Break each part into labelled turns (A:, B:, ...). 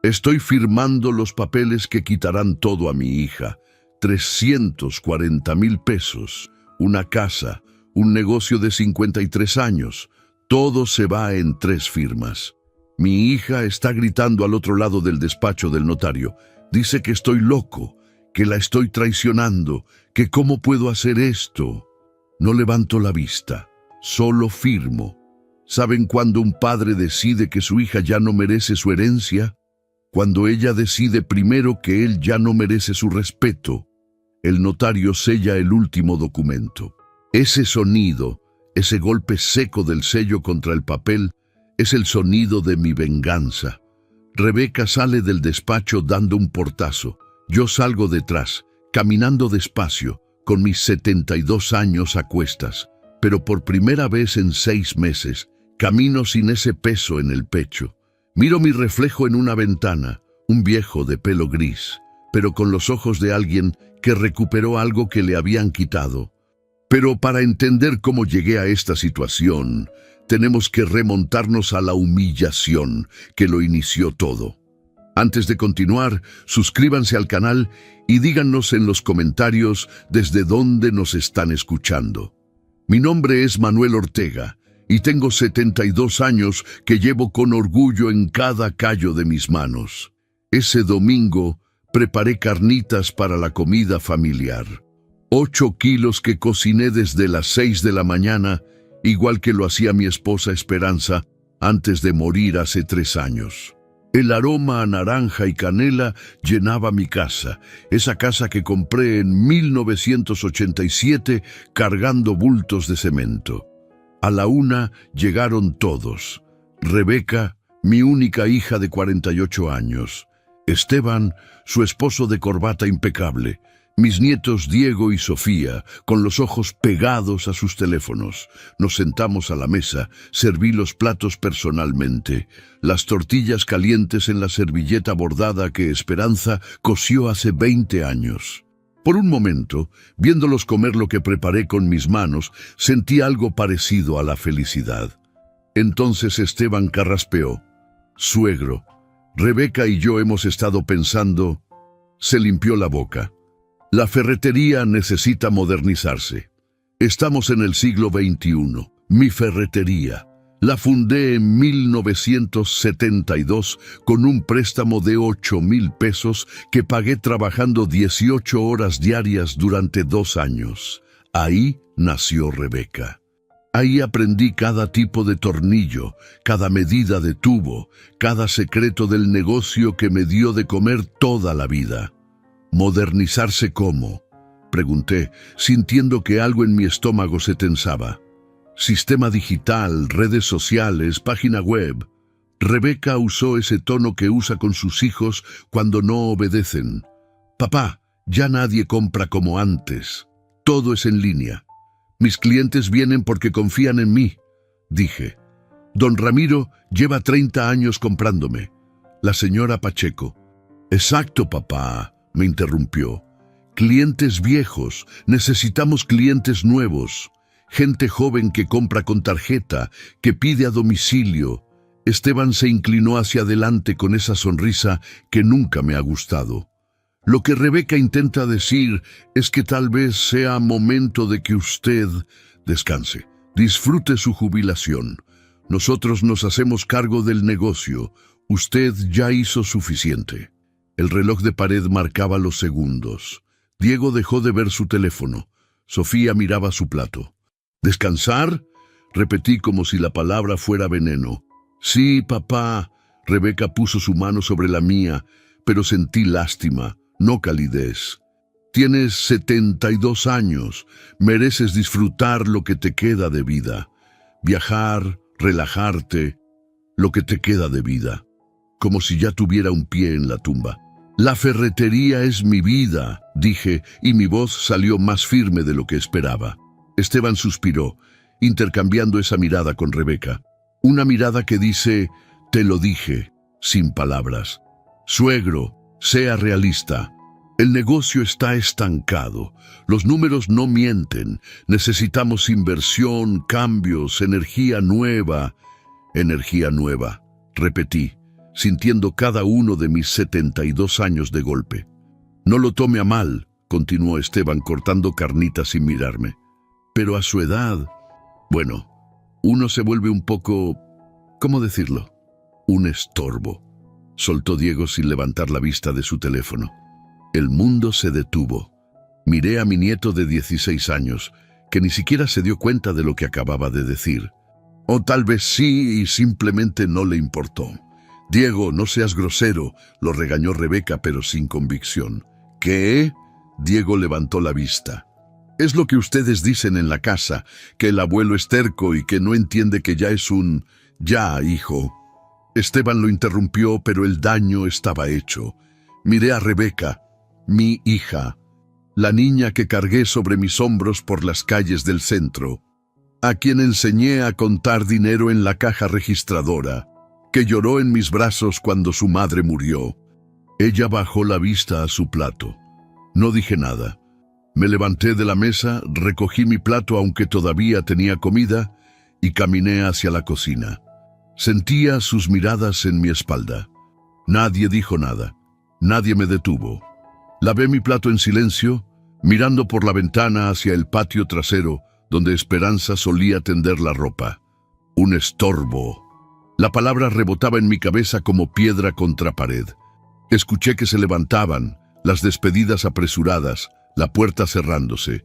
A: Estoy firmando los papeles que quitarán todo a mi hija. 340,000 pesos, una casa, un negocio de 53 años. Todo se va en 3 firmas. Mi hija está gritando al otro lado del despacho del notario. Dice que estoy loco, que la estoy traicionando, que cómo puedo hacer esto. No levanto la vista, solo firmo. ¿Saben cuándo un padre decide que su hija ya no merece su herencia? Cuando ella decide primero que él ya no merece su respeto. El notario sella el último documento. Ese sonido, ese golpe seco del sello contra el papel, es el sonido de mi venganza. Rebeca sale del despacho dando un portazo. Yo salgo detrás, caminando despacio, con mis 72 años a cuestas. Pero por primera vez en 6 meses, camino sin ese peso en el pecho. Miro mi reflejo en una ventana, un viejo de pelo gris, pero con los ojos de alguien que recuperó algo que le habían quitado. Pero para entender cómo llegué a esta situación, tenemos que remontarnos a la humillación que lo inició todo. Antes de continuar, suscríbanse al canal y díganos en los comentarios desde dónde nos están escuchando. Mi nombre es Manuel Ortega y tengo 72 años que llevo con orgullo en cada callo de mis manos. Ese domingo preparé carnitas para la comida familiar. 8 kilos que cociné desde las 6 de la mañana, igual que lo hacía mi esposa Esperanza antes de morir hace 3 años. El aroma a naranja y canela llenaba mi casa, esa casa que compré en 1987 cargando bultos de cemento. A la 1 llegaron todos. Rebeca, mi única hija de 48 años. Esteban, su esposo de corbata impecable. Mis nietos Diego y Sofía, con los ojos pegados a sus teléfonos. Nos sentamos a la mesa, serví los platos personalmente. Las tortillas calientes en la servilleta bordada que Esperanza cosió hace 20 años. Por un momento, viéndolos comer lo que preparé con mis manos, sentí algo parecido a la felicidad. Entonces Esteban carraspeó. Suegro, Rebeca y yo hemos estado pensando... Se limpió la boca. La ferretería necesita modernizarse. Estamos en el siglo XXI. Mi ferretería. La fundé en 1972 con un préstamo de 8,000 pesos que pagué trabajando 18 horas diarias durante 2 años. Ahí nació Rebeca. Ahí aprendí cada tipo de tornillo, cada medida de tubo, cada secreto del negocio que me dio de comer toda la vida. ¿Modernizarse cómo?, pregunté, sintiendo que algo en mi estómago se tensaba. Sistema digital, redes sociales, página web. Rebeca usó ese tono que usa con sus hijos cuando no obedecen. Papá, ya nadie compra como antes. Todo es en línea. Mis clientes vienen porque confían en mí, dije. Don Ramiro lleva 30 años comprándome. La señora Pacheco. Exacto, papá, me interrumpió. Clientes viejos, necesitamos clientes nuevos. Gente joven que compra con tarjeta, que pide a domicilio. Esteban se inclinó hacia adelante con esa sonrisa que nunca me ha gustado. Lo que Rebeca intenta decir es que tal vez sea momento de que usted descanse, disfrute su jubilación. Nosotros nos hacemos cargo del negocio. Usted ya hizo suficiente. El reloj de pared marcaba los segundos. Diego dejó de ver su teléfono. Sofía miraba su plato. ¿Descansar?, repetí como si la palabra fuera veneno. Sí, papá. Rebeca puso su mano sobre la mía, pero sentí lástima, no calidez. Tienes 72 años, mereces disfrutar lo que te queda de vida. Viajar, relajarte, lo que te queda de vida. Como si ya tuviera un pie en la tumba. La ferretería es mi vida, dije, y mi voz salió más firme de lo que esperaba. Esteban suspiró, intercambiando esa mirada con Rebeca. Una mirada que dice, te lo dije, sin palabras. Suegro, sea realista. El negocio está estancado. Los números no mienten. Necesitamos inversión, cambios, energía nueva. Energía nueva, repetí. sintiendo cada uno de mis 72 años de golpe. No lo tome a mal, continuó Esteban cortando carnitas sin mirarme. Pero a su edad, bueno, uno se vuelve un poco, ¿cómo decirlo? Un estorbo, soltó Diego sin levantar la vista de su teléfono. El mundo se detuvo. Miré a mi nieto de 16 años, que ni siquiera se dio cuenta de lo que acababa de decir. O tal vez sí y simplemente no le importó. Diego, no seas grosero, lo regañó Rebeca, pero sin convicción. ¿Qué? Diego levantó la vista. Es lo que ustedes dicen en la casa, que el abuelo es terco y que no entiende que ya es un... Ya, hijo. Esteban lo interrumpió, pero el daño estaba hecho. Miré a Rebeca, mi hija, la niña que cargué sobre mis hombros por las calles del centro, a quien enseñé a contar dinero en la caja registradora, que lloró en mis brazos cuando su madre murió. Ella bajó la vista a su plato. No dije nada. Me levanté de la mesa, recogí mi plato aunque todavía tenía comida y caminé hacia la cocina. Sentía sus miradas en mi espalda. Nadie dijo nada. Nadie me detuvo. Lavé mi plato en silencio, mirando por la ventana hacia el patio trasero, donde Esperanza solía tender la ropa. Un estorbo. La palabra rebotaba en mi cabeza como piedra contra pared. Escuché que se levantaban, las despedidas apresuradas, la puerta cerrándose.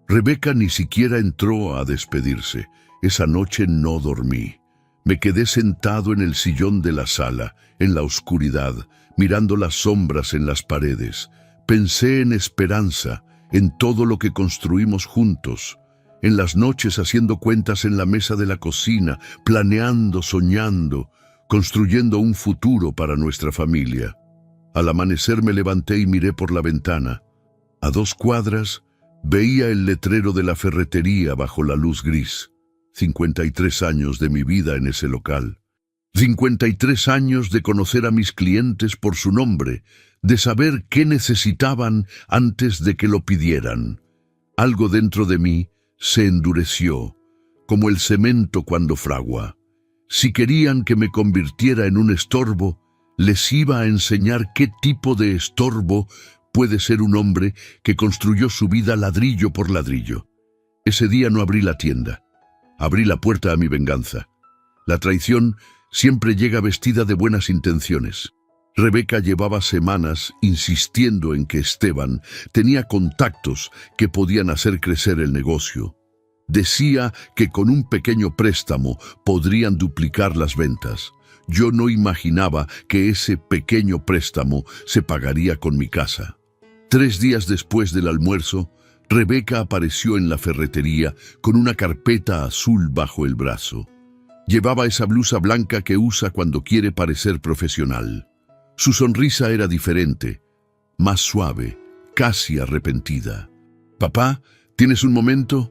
A: Rebeca ni siquiera entró a despedirse. Esa noche no dormí. Me quedé sentado en el sillón de la sala, en la oscuridad, mirando las sombras en las paredes. Pensé en Esperanza, en todo lo que construimos juntos, en las noches haciendo cuentas en la mesa de la cocina, planeando, soñando, construyendo un futuro para nuestra familia. Al amanecer me levanté y miré por la ventana. A 2 cuadras veía el letrero de la ferretería bajo la luz gris. 53 años de mi vida en ese local. 53 años de conocer a mis clientes por su nombre, de saber qué necesitaban antes de que lo pidieran. Algo dentro de mí se endureció, como el cemento cuando fragua. Si querían que me convirtiera en un estorbo, les iba a enseñar qué tipo de estorbo puede ser un hombre que construyó su vida ladrillo por ladrillo. Ese día no abrí la tienda. Abrí la puerta a mi venganza. La traición siempre llega vestida de buenas intenciones. Rebeca llevaba semanas insistiendo en que Esteban tenía contactos que podían hacer crecer el negocio. Decía que con un pequeño préstamo podrían duplicar las ventas. Yo no imaginaba que ese pequeño préstamo se pagaría con mi casa. 3 días después del almuerzo, Rebeca apareció en la ferretería con una carpeta azul bajo el brazo. Llevaba esa blusa blanca que usa cuando quiere parecer profesional. Su sonrisa era diferente, más suave, casi arrepentida. «Papá, ¿tienes un momento?»,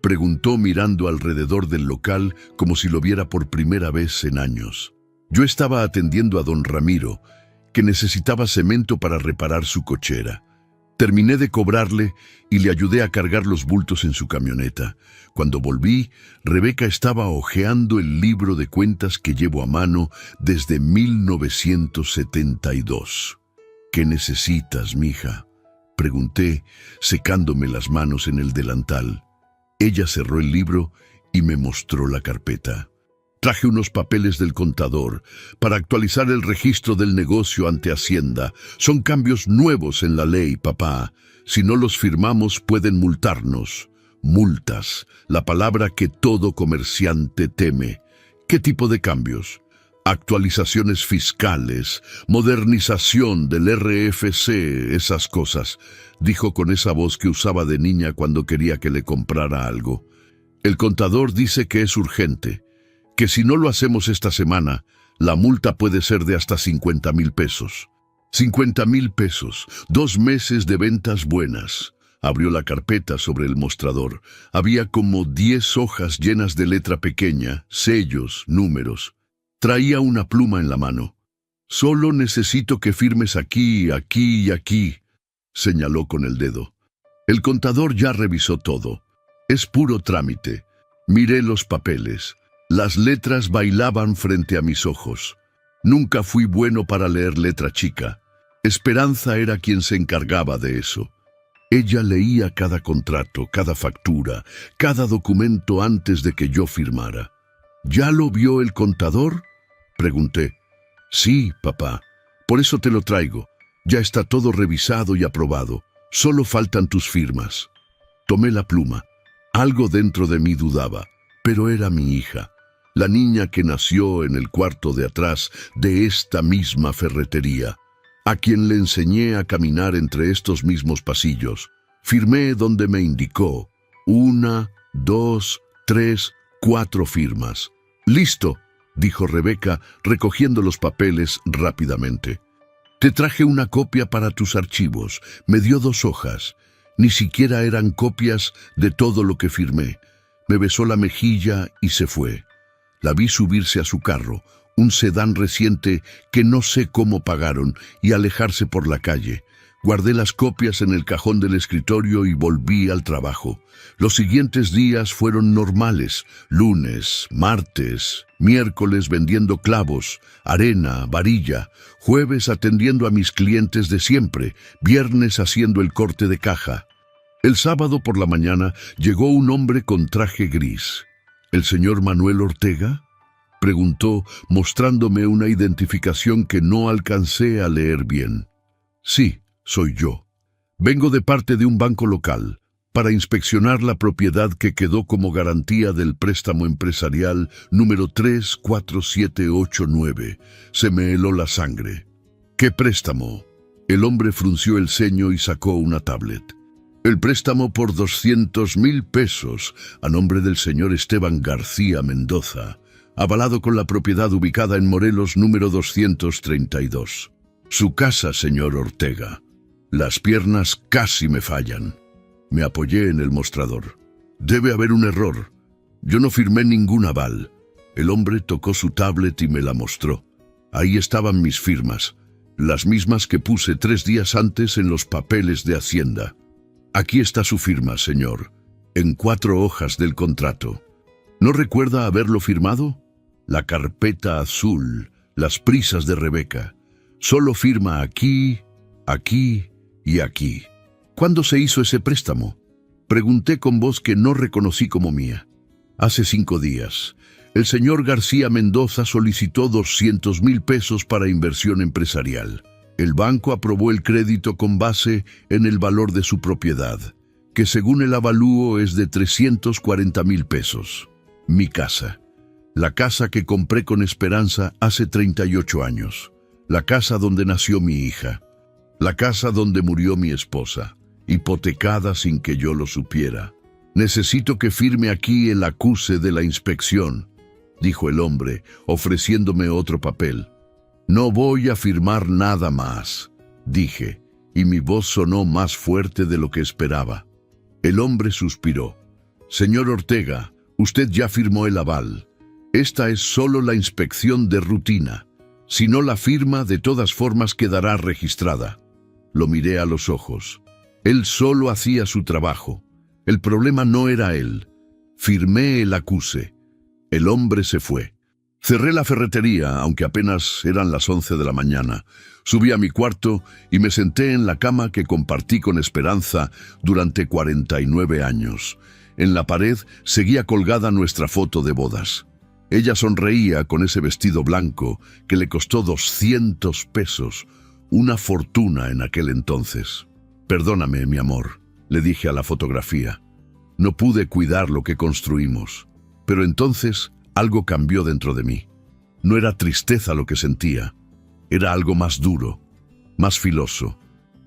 A: preguntó mirando alrededor del local como si lo viera por primera vez en años. Yo estaba atendiendo a don Ramiro, que necesitaba cemento para reparar su cochera. Terminé de cobrarle y le ayudé a cargar los bultos en su camioneta. Cuando volví, Rebeca estaba hojeando el libro de cuentas que llevo a mano desde 1972. «¿Qué necesitas, mija?», pregunté, secándome las manos en el delantal. Ella cerró el libro y me mostró la carpeta. «Traje unos papeles del contador para actualizar el registro del negocio ante Hacienda. Son cambios nuevos en la ley, papá. Si no los firmamos, pueden multarnos». Multas, la palabra que todo comerciante teme. ¿Qué tipo de cambios? Actualizaciones fiscales, modernización del RFC, esas cosas, dijo con esa voz que usaba de niña cuando quería que le comprara algo. «El contador dice que es urgente, que si no lo hacemos esta semana, la multa puede ser de hasta 50,000 pesos. 50,000 pesos, 2 meses de ventas buenas». Abrió la carpeta sobre el mostrador. Había como 10 hojas llenas de letra pequeña, sellos, números. Traía una pluma en la mano. «Solo necesito que firmes aquí, aquí y aquí», señaló con el dedo. El contador ya revisó todo. «Es puro trámite». Miré los papeles. Las letras bailaban frente a mis ojos. Nunca fui bueno para leer letra chica. Esperanza era quien se encargaba de eso. Ella leía cada contrato, cada factura, cada documento antes de que yo firmara. ¿Ya lo vio el contador?, pregunté. Sí, papá. Por eso te lo traigo. Ya está todo revisado y aprobado. Solo faltan tus firmas. Tomé la pluma. Algo dentro de mí dudaba, pero era mi hija, la niña que nació en el cuarto de atrás de esta misma ferretería, a quien le enseñé a caminar entre estos mismos pasillos. Firmé donde me indicó. 1, 2, 3, 4 firmas. «Listo», dijo Rebeca, recogiendo los papeles rápidamente. «Te traje una copia para tus archivos». Me dio 2 hojas. Ni siquiera eran copias de todo lo que firmé. Me besó la mejilla y se fue. La vi subirse a su carro, un sedán reciente que no sé cómo pagaron, y alejarse por la calle. Guardé las copias en el cajón del escritorio y volví al trabajo. Los siguientes días fueron normales: lunes, martes, miércoles vendiendo clavos, arena, varilla, jueves atendiendo a mis clientes de siempre, viernes haciendo el corte de caja. El sábado por la mañana llegó un hombre con traje gris. ¿El señor Manuel Ortega?, preguntó, mostrándome una identificación que no alcancé a leer bien. Sí, soy yo. Vengo de parte de un banco local para inspeccionar la propiedad que quedó como garantía del préstamo empresarial número 34789. Se me heló la sangre. ¿Qué préstamo? El hombre frunció el ceño y sacó una tablet. El préstamo por 200,000 pesos a nombre del señor Esteban García Mendoza, avalado con la propiedad ubicada en Morelos número 232. Su casa, señor Ortega. Las piernas casi me fallan. Me apoyé en el mostrador. Debe haber un error. Yo no firmé ningún aval. El hombre tocó su tablet y me la mostró. Ahí estaban mis firmas, las mismas que puse 3 días antes en los papeles de Hacienda. Aquí está su firma, señor, en 4 hojas del contrato. ¿No recuerda haberlo firmado? La carpeta azul, las prisas de Rebeca. Solo firma aquí, aquí y aquí. ¿Cuándo se hizo ese préstamo?, pregunté con voz que no reconocí como mía. Hace 5 días. El señor García Mendoza solicitó 200,000 pesos para inversión empresarial. El banco aprobó el crédito con base en el valor de su propiedad, que según el avalúo es de 340,000 pesos. Mi casa. La casa que compré con Esperanza hace 38 años. La casa donde nació mi hija. La casa donde murió mi esposa, hipotecada sin que yo lo supiera. Necesito que firme aquí el acuse de la inspección, dijo el hombre, ofreciéndome otro papel. No voy a firmar nada más, dije, y mi voz sonó más fuerte de lo que esperaba. El hombre suspiró. Señor Ortega, usted ya firmó el aval. Esta es solo la inspección de rutina. Si no la firma, de todas formas quedará registrada. Lo miré a los ojos. Él solo hacía su trabajo. El problema no era él. Firmé el acuse. El hombre se fue. Cerré la ferretería, aunque apenas eran las 11 de la mañana. Subí a mi cuarto y me senté en la cama que compartí con Esperanza durante 49 años. En la pared seguía colgada nuestra foto de bodas. Ella sonreía con ese vestido blanco que le costó 200 pesos, una fortuna en aquel entonces. Perdóname, mi amor, le dije a la fotografía. No pude cuidar lo que construimos. Pero entonces algo cambió dentro de mí. No era tristeza lo que sentía. Era algo más duro, más filoso.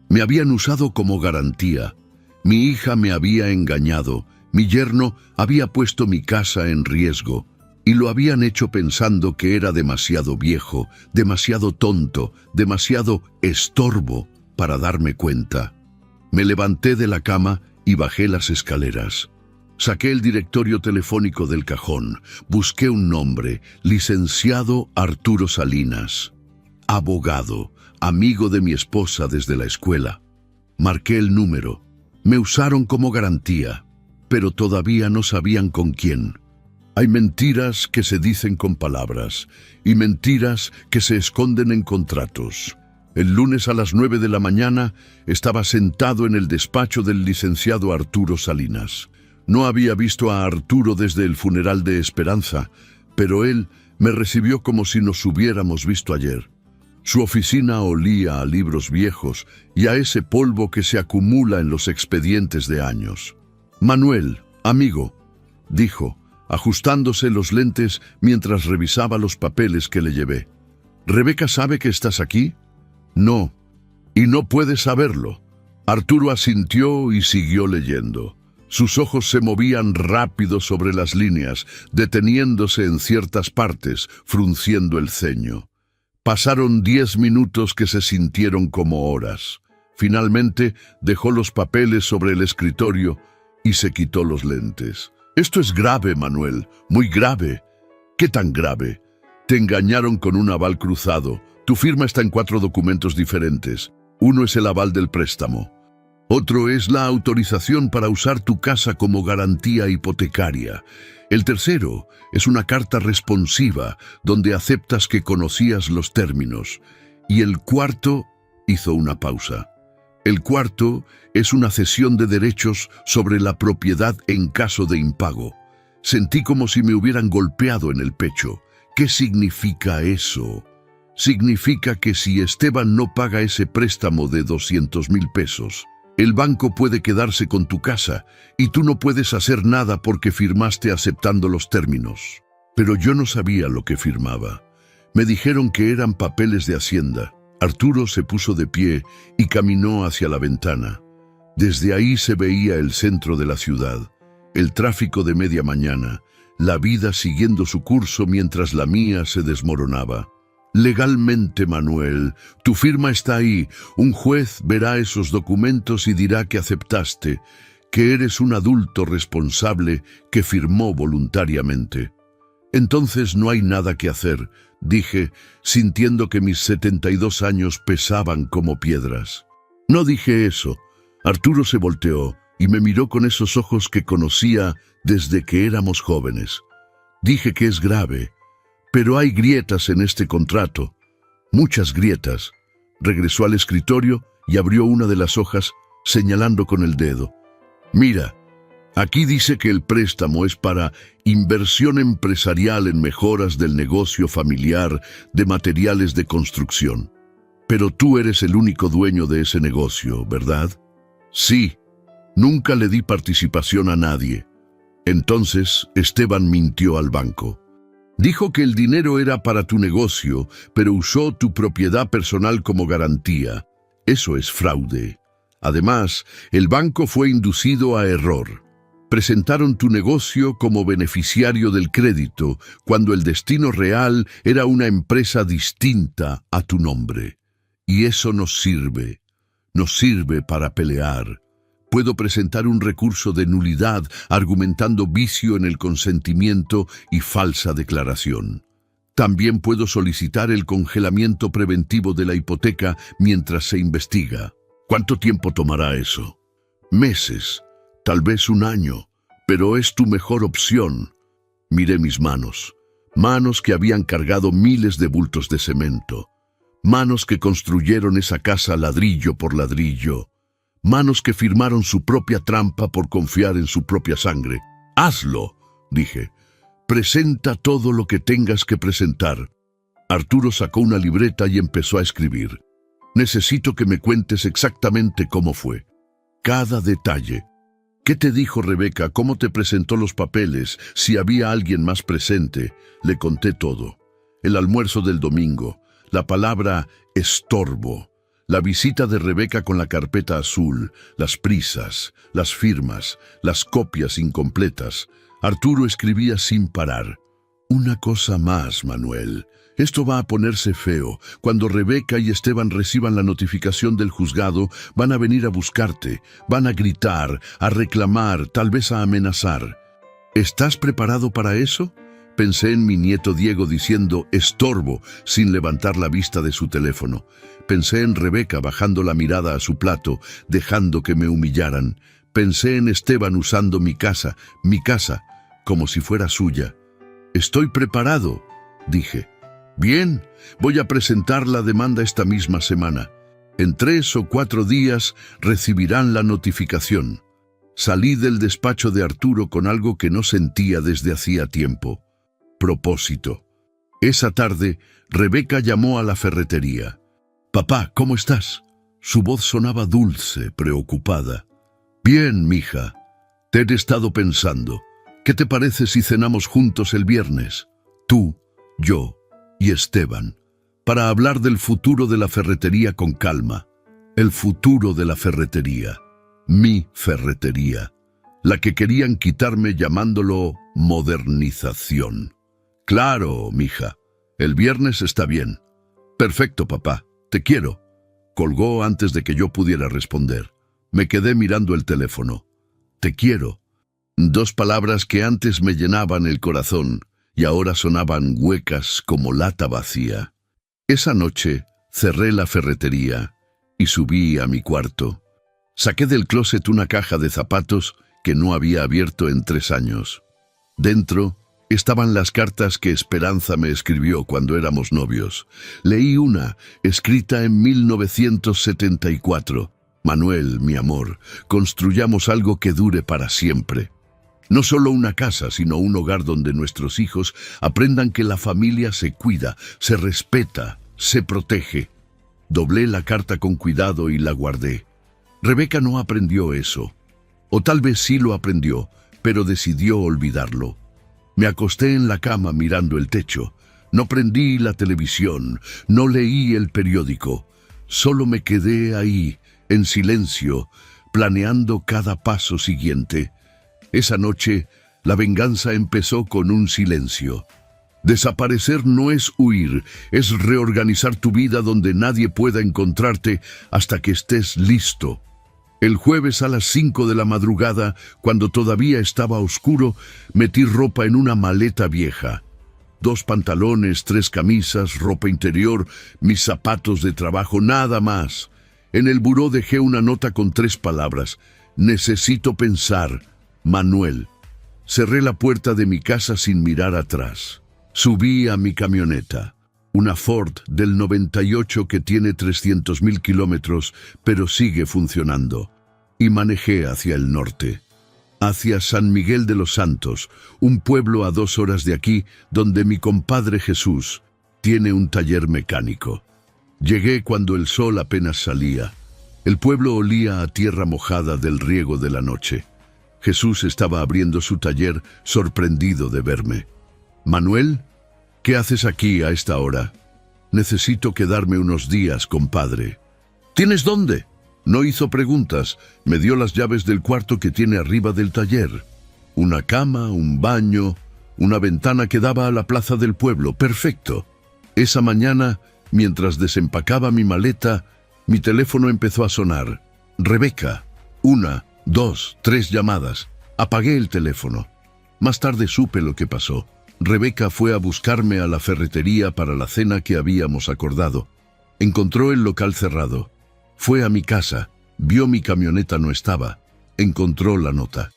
A: Me habían usado como garantía. Mi hija me había engañado. Mi yerno había puesto mi casa en riesgo. Y lo habían hecho pensando que era demasiado viejo, demasiado tonto, demasiado estorbo para darme cuenta. Me levanté de la cama y bajé las escaleras. Saqué el directorio telefónico del cajón. Busqué un nombre: licenciado Arturo Salinas. Abogado, amigo de mi esposa desde la escuela. Marqué el número. Me usaron como garantía, pero todavía no sabían con quién. Hay mentiras que se dicen con palabras y mentiras que se esconden en contratos. El lunes a las 9 de la mañana estaba sentado en el despacho del licenciado Arturo Salinas. No había visto a Arturo desde el funeral de Esperanza, pero él me recibió como si nos hubiéramos visto ayer. Su oficina olía a libros viejos y a ese polvo que se acumula en los expedientes de años. «Manuel, amigo», dijo, ajustándose los lentes mientras revisaba los papeles que le llevé. «¿Rebeca sabe que estás aquí?» «No, y no puede saberlo». Arturo asintió y siguió leyendo. Sus ojos se movían rápido sobre las líneas, deteniéndose en ciertas partes, frunciendo el ceño. Pasaron 10 minutos que se sintieron como horas. Finalmente dejó los papeles sobre el escritorio y se quitó los lentes. «Esto es grave, Manuel, muy grave». «¿Qué tan grave?» «Te engañaron con un aval cruzado. Tu firma está en 4 documentos diferentes. Uno es el aval del préstamo. Otro es la autorización para usar tu casa como garantía hipotecaria. El tercero es una carta responsiva donde aceptas que conocías los términos. Y el cuarto», hizo una pausa. «El cuarto es una cesión de derechos sobre la propiedad en caso de impago». Sentí como si me hubieran golpeado en el pecho. ¿Qué significa eso? Significa que si Esteban no paga ese préstamo de 200,000 pesos, el banco puede quedarse con tu casa y tú no puedes hacer nada porque firmaste aceptando los términos. Pero yo no sabía lo que firmaba. Me dijeron que eran papeles de Hacienda. Arturo se puso de pie y caminó hacia la ventana. Desde ahí se veía el centro de la ciudad, el tráfico de media mañana, la vida siguiendo su curso mientras la mía se desmoronaba. «Legalmente, Manuel, tu firma está ahí. Un juez verá esos documentos y dirá que aceptaste, que eres un adulto responsable que firmó voluntariamente». «Entonces no hay nada que hacer», dije, sintiendo que mis 72 años pesaban como piedras. No dije eso. Arturo se volteó y me miró con esos ojos que conocía desde que éramos jóvenes. Dije que es grave. «Pero hay grietas en este contrato, muchas grietas». Regresó al escritorio y abrió una de las hojas, señalando con el dedo. «Mira, aquí dice que el préstamo es para inversión empresarial en mejoras del negocio familiar de materiales de construcción. Pero tú eres el único dueño de ese negocio, ¿verdad?» «Sí, nunca le di participación a nadie». Entonces Esteban mintió al banco. Dijo que el dinero era para tu negocio, pero usó tu propiedad personal como garantía. Eso es fraude. Además, el banco fue inducido a error. Presentaron tu negocio como beneficiario del crédito, cuando el destino real era una empresa distinta a tu nombre. Y eso nos sirve para pelear. Puedo presentar un recurso de nulidad argumentando vicio en el consentimiento y falsa declaración. También puedo solicitar el congelamiento preventivo de la hipoteca mientras se investiga. ¿Cuánto tiempo tomará eso? Meses, tal vez un año, pero es tu mejor opción. Miré mis manos que habían cargado miles de bultos de cemento, manos que construyeron esa casa ladrillo por ladrillo, manos que firmaron su propia trampa por confiar en su propia sangre. «Hazlo», dije. «Presenta todo lo que tengas que presentar». Arturo sacó una libreta y empezó a escribir. «Necesito que me cuentes exactamente cómo fue. Cada detalle. ¿Qué te dijo Rebeca? ¿Cómo te presentó los papeles? Si había alguien más presente». Le conté todo. El almuerzo del domingo, la palabra estorbo, la visita de Rebeca con la carpeta azul, las prisas, las firmas, las copias incompletas. Arturo escribía sin parar. «Una cosa más, Manuel. Esto va a ponerse feo. Cuando Rebeca y Esteban reciban la notificación del juzgado, van a venir a buscarte, van a gritar, a reclamar, tal vez a amenazar. ¿Estás preparado para eso?» Pensé en mi nieto Diego diciendo «estorbo» sin levantar la vista de su teléfono. Pensé en Rebeca bajando la mirada a su plato, dejando que me humillaran. Pensé en Esteban usando mi casa, como si fuera suya. Estoy preparado, dije. Bien, voy a presentar la demanda esta misma semana. En 3 o 4 días recibirán la notificación. Salí del despacho de Arturo con algo que no sentía desde hacía tiempo. Propósito. Esa tarde, Rebeca llamó a la ferretería. «Papá, ¿cómo estás?» Su voz sonaba dulce, preocupada. «Bien, mija. Te he estado pensando. ¿Qué te parece si cenamos juntos el viernes? Tú, yo y Esteban, para hablar del futuro de la ferretería con calma. El futuro de la ferretería. Mi ferretería. La que querían quitarme llamándolo modernización. Claro, mija. El viernes está bien. Perfecto, papá. Te quiero». Colgó antes de que yo pudiera responder. Me quedé mirando el teléfono. Te quiero. 2 palabras que antes me llenaban el corazón y ahora sonaban huecas como lata vacía. Esa noche cerré la ferretería y subí a mi cuarto. Saqué del closet una caja de zapatos que no había abierto en 3 años. Dentro estaban las cartas que Esperanza me escribió cuando éramos novios. Leí una, escrita en 1974. Manuel, mi amor, construyamos algo que dure para siempre. No solo una casa, sino un hogar donde nuestros hijos aprendan que la familia se cuida, se respeta, se protege. Doblé la carta con cuidado y la guardé. Rebeca no aprendió eso. O tal vez sí lo aprendió, pero decidió olvidarlo. Me acosté en la cama mirando el techo. No prendí la televisión, no leí el periódico. Solo me quedé ahí, en silencio, planeando cada paso siguiente. Esa noche, la venganza empezó con un silencio. Desaparecer no es huir, es reorganizar tu vida donde nadie pueda encontrarte hasta que estés listo. El jueves a las 5 de la madrugada, cuando todavía estaba oscuro, metí ropa en una maleta vieja. 2 pantalones, 3 camisas, ropa interior, mis zapatos de trabajo, nada más. En el buró dejé una nota con 3 palabras. Necesito pensar. Manuel. Cerré la puerta de mi casa sin mirar atrás. Subí a mi camioneta. Una Ford del 98 que tiene 300.000 kilómetros, pero sigue funcionando. Y manejé hacia el norte. Hacia San Miguel de los Santos, un pueblo a 2 horas de aquí, donde mi compadre Jesús tiene un taller mecánico. Llegué cuando el sol apenas salía. El pueblo olía a tierra mojada del riego de la noche. Jesús estaba abriendo su taller, sorprendido de verme. «Manuel, ¿qué haces aquí a esta hora?» «Necesito quedarme unos días, compadre». «¿Tienes dónde?» No hizo preguntas, me dio las llaves del cuarto que tiene arriba del taller. Una cama, un baño, una ventana que daba a la plaza del pueblo, perfecto. Esa mañana, mientras desempacaba mi maleta, mi teléfono empezó a sonar. Rebeca. 1, 2, 3 llamadas. Apagué el teléfono. Más tarde supe lo que pasó. Rebeca fue a buscarme a la ferretería para la cena que habíamos acordado. Encontró el local cerrado. Fue a mi casa, vio mi camioneta no estaba, encontró la nota.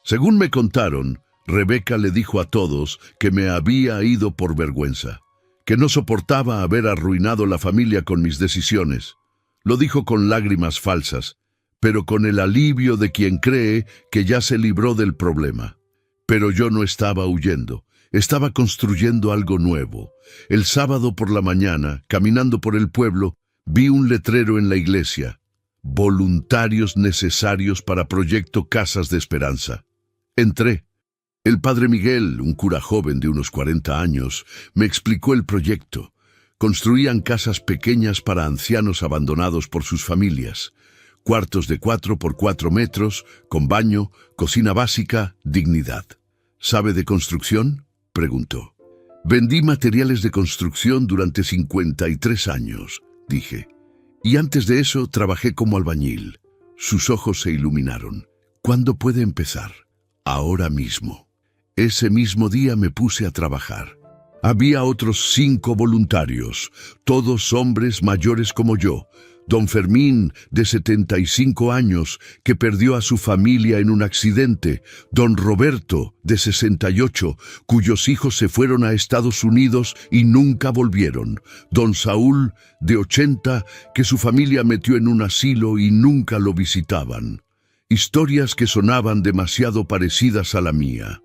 A: Según me contaron, Rebeca le dijo a todos que me había ido por vergüenza, que no soportaba haber arruinado la familia con mis decisiones. Lo dijo con lágrimas falsas, pero con el alivio de quien cree que ya se libró del problema. Pero yo no estaba huyendo, estaba construyendo algo nuevo. El sábado por la mañana, caminando por el pueblo, vi un letrero en la iglesia. Voluntarios necesarios para Proyecto Casas de Esperanza. Entré. El padre Miguel, un cura joven de unos 40 años, me explicó el proyecto. Construían casas pequeñas para ancianos abandonados por sus familias. Cuartos de 4 por 4 metros, con baño, cocina básica, dignidad. ¿Sabe de construcción?, preguntó. Vendí materiales de construcción durante 53 años, dije. Y antes de eso trabajé como albañil. Sus ojos se iluminaron. ¿Cuándo puede empezar? Ahora mismo. Ese mismo día me puse a trabajar. Había otros 5 voluntarios, todos hombres mayores como yo, Don Fermín, de 75 años, que perdió a su familia en un accidente. Don Roberto, de 68, cuyos hijos se fueron a Estados Unidos y nunca volvieron. Don Saúl, de 80, que su familia metió en un asilo y nunca lo visitaban. Historias que sonaban demasiado parecidas a la mía.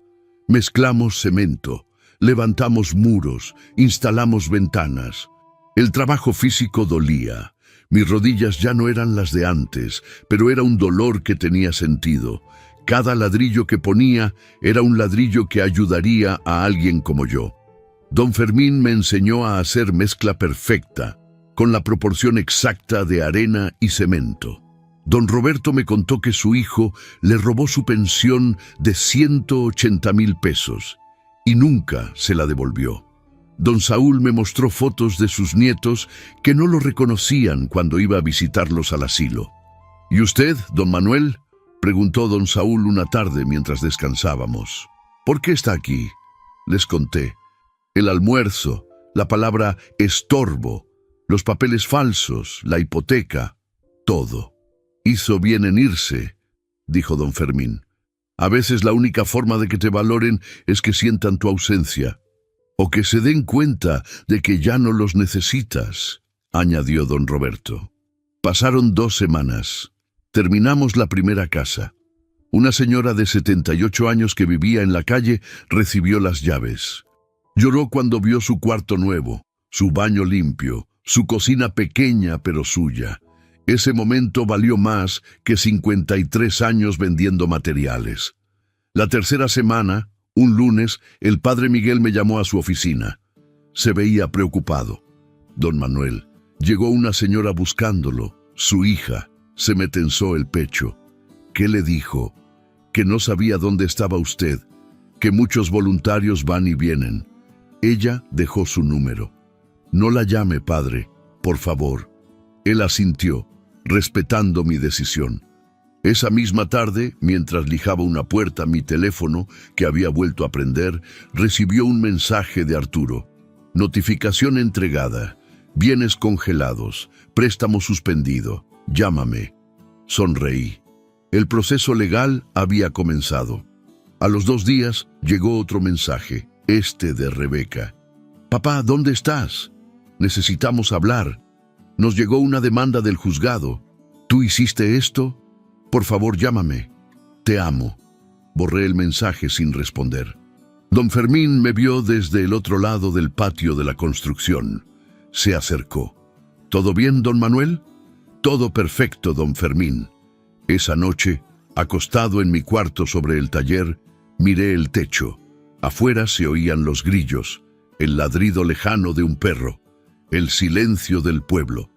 A: Mezclamos cemento, levantamos muros, instalamos ventanas. El trabajo físico dolía. Mis rodillas ya no eran las de antes, pero era un dolor que tenía sentido. Cada ladrillo que ponía era un ladrillo que ayudaría a alguien como yo. Don Fermín me enseñó a hacer mezcla perfecta, con la proporción exacta de arena y cemento. Don Roberto me contó que su hijo le robó su pensión de 180,000 pesos y nunca se la devolvió. Don Saúl me mostró fotos de sus nietos que no lo reconocían cuando iba a visitarlos al asilo. ¿Y usted, don Manuel?, preguntó don Saúl una tarde mientras descansábamos. ¿Por qué está aquí? Les conté. El almuerzo, la palabra estorbo, los papeles falsos, la hipoteca, todo. Hizo bien en irse, dijo don Fermín. A veces la única forma de que te valoren es que sientan tu ausencia. O que se den cuenta de que ya no los necesitas, añadió don Roberto. Pasaron 2 semanas. Terminamos la primera casa. Una señora de 78 años que vivía en la calle recibió las llaves. Lloró cuando vio su cuarto nuevo, su baño limpio, su cocina pequeña pero suya. Ese momento valió más que 53 años vendiendo materiales. La tercera semana, un lunes, el padre Miguel me llamó a su oficina. Se veía preocupado. Don Manuel, llegó una señora buscándolo, su hija. Se me tensó el pecho. ¿Qué le dijo? Que no sabía dónde estaba usted, que muchos voluntarios van y vienen. Ella dejó su número. No la llame, padre, por favor. Él asintió, respetando mi decisión. Esa misma tarde, mientras lijaba una puerta, mi teléfono, que había vuelto a prender, recibió un mensaje de Arturo. Notificación entregada. Bienes congelados. Préstamo suspendido. Llámame. Sonreí. El proceso legal había comenzado. A los 2 días llegó otro mensaje, este de Rebeca. Papá, ¿dónde estás? Necesitamos hablar. Nos llegó una demanda del juzgado. ¿Tú hiciste esto? Por favor, llámame. Te amo. Borré el mensaje sin responder. Don Fermín me vio desde el otro lado del patio de la construcción. Se acercó. ¿Todo bien, don Manuel? Todo perfecto, don Fermín. Esa noche, acostado en mi cuarto sobre el taller, miré el techo. Afuera se oían los grillos, el ladrido lejano de un perro, el silencio del pueblo.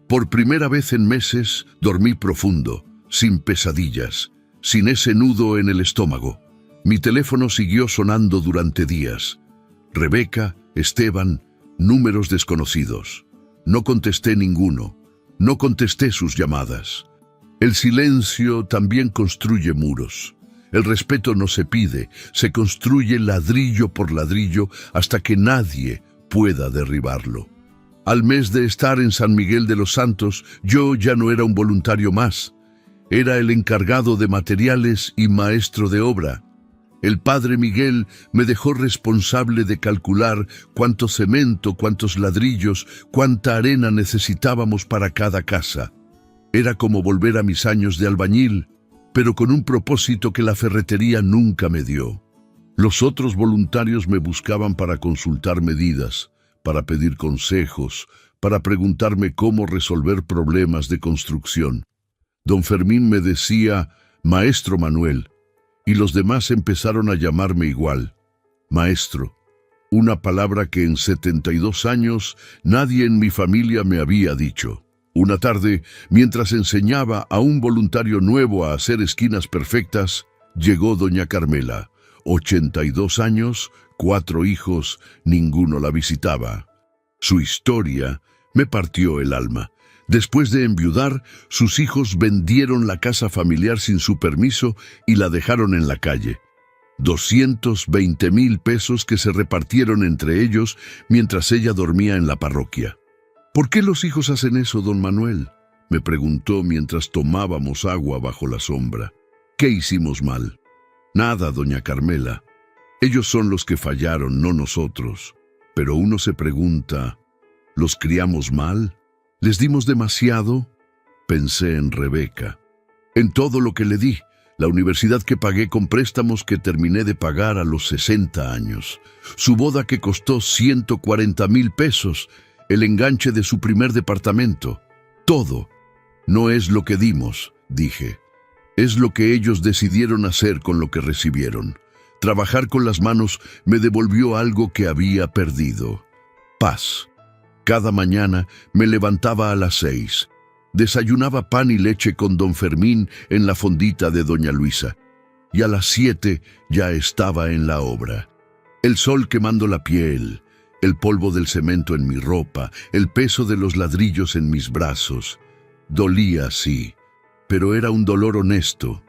A: Por primera vez en meses dormí profundo, sin pesadillas, sin ese nudo en el estómago. Mi teléfono siguió sonando durante días. Rebeca, Esteban, números desconocidos. No contesté ninguno. No contesté sus llamadas. El silencio también construye muros. El respeto no se pide, se construye ladrillo por ladrillo hasta que nadie pueda derribarlo. Al mes de estar en San Miguel de los Santos, yo ya no era un voluntario más. Era el encargado de materiales y maestro de obra. El padre Miguel me dejó responsable de calcular cuánto cemento, cuántos ladrillos, cuánta arena necesitábamos para cada casa. Era como volver a mis años de albañil, pero con un propósito que la ferretería nunca me dio. Los otros voluntarios me buscaban para consultar medidas, para pedir consejos, para preguntarme cómo resolver problemas de construcción. Don Fermín me decía, Maestro Manuel, y los demás empezaron a llamarme igual, Maestro, una palabra que en 72 años nadie en mi familia me había dicho. Una tarde, mientras enseñaba a un voluntario nuevo a hacer esquinas perfectas, llegó doña Carmela, 82 años, 4 hijos, ninguno la visitaba. Su historia me partió el alma. Después de enviudar, sus hijos vendieron la casa familiar sin su permiso y la dejaron en la calle. 220,000 pesos que se repartieron entre ellos mientras ella dormía en la parroquia. ¿Por qué los hijos hacen eso, don Manuel? me preguntó mientras tomábamos agua bajo la sombra. ¿Qué hicimos mal? Nada, doña Carmela. Ellos son los que fallaron, no nosotros. Pero uno se pregunta, ¿los criamos mal? ¿Les dimos demasiado? Pensé en Rebeca, en todo lo que le di, la universidad que pagué con préstamos que terminé de pagar a los 60 años, su boda que costó 140,000 pesos, el enganche de su primer departamento. Todo. No es lo que dimos, dije. Es lo que ellos decidieron hacer con lo que recibieron. Trabajar con las manos me devolvió algo que había perdido. Paz. Cada mañana me levantaba a las 6. Desayunaba pan y leche con don Fermín en la fondita de doña Luisa. Y a las 7 ya estaba en la obra. El sol quemando la piel, el polvo del cemento en mi ropa, el peso de los ladrillos en mis brazos. Dolía, sí, pero era un dolor honesto.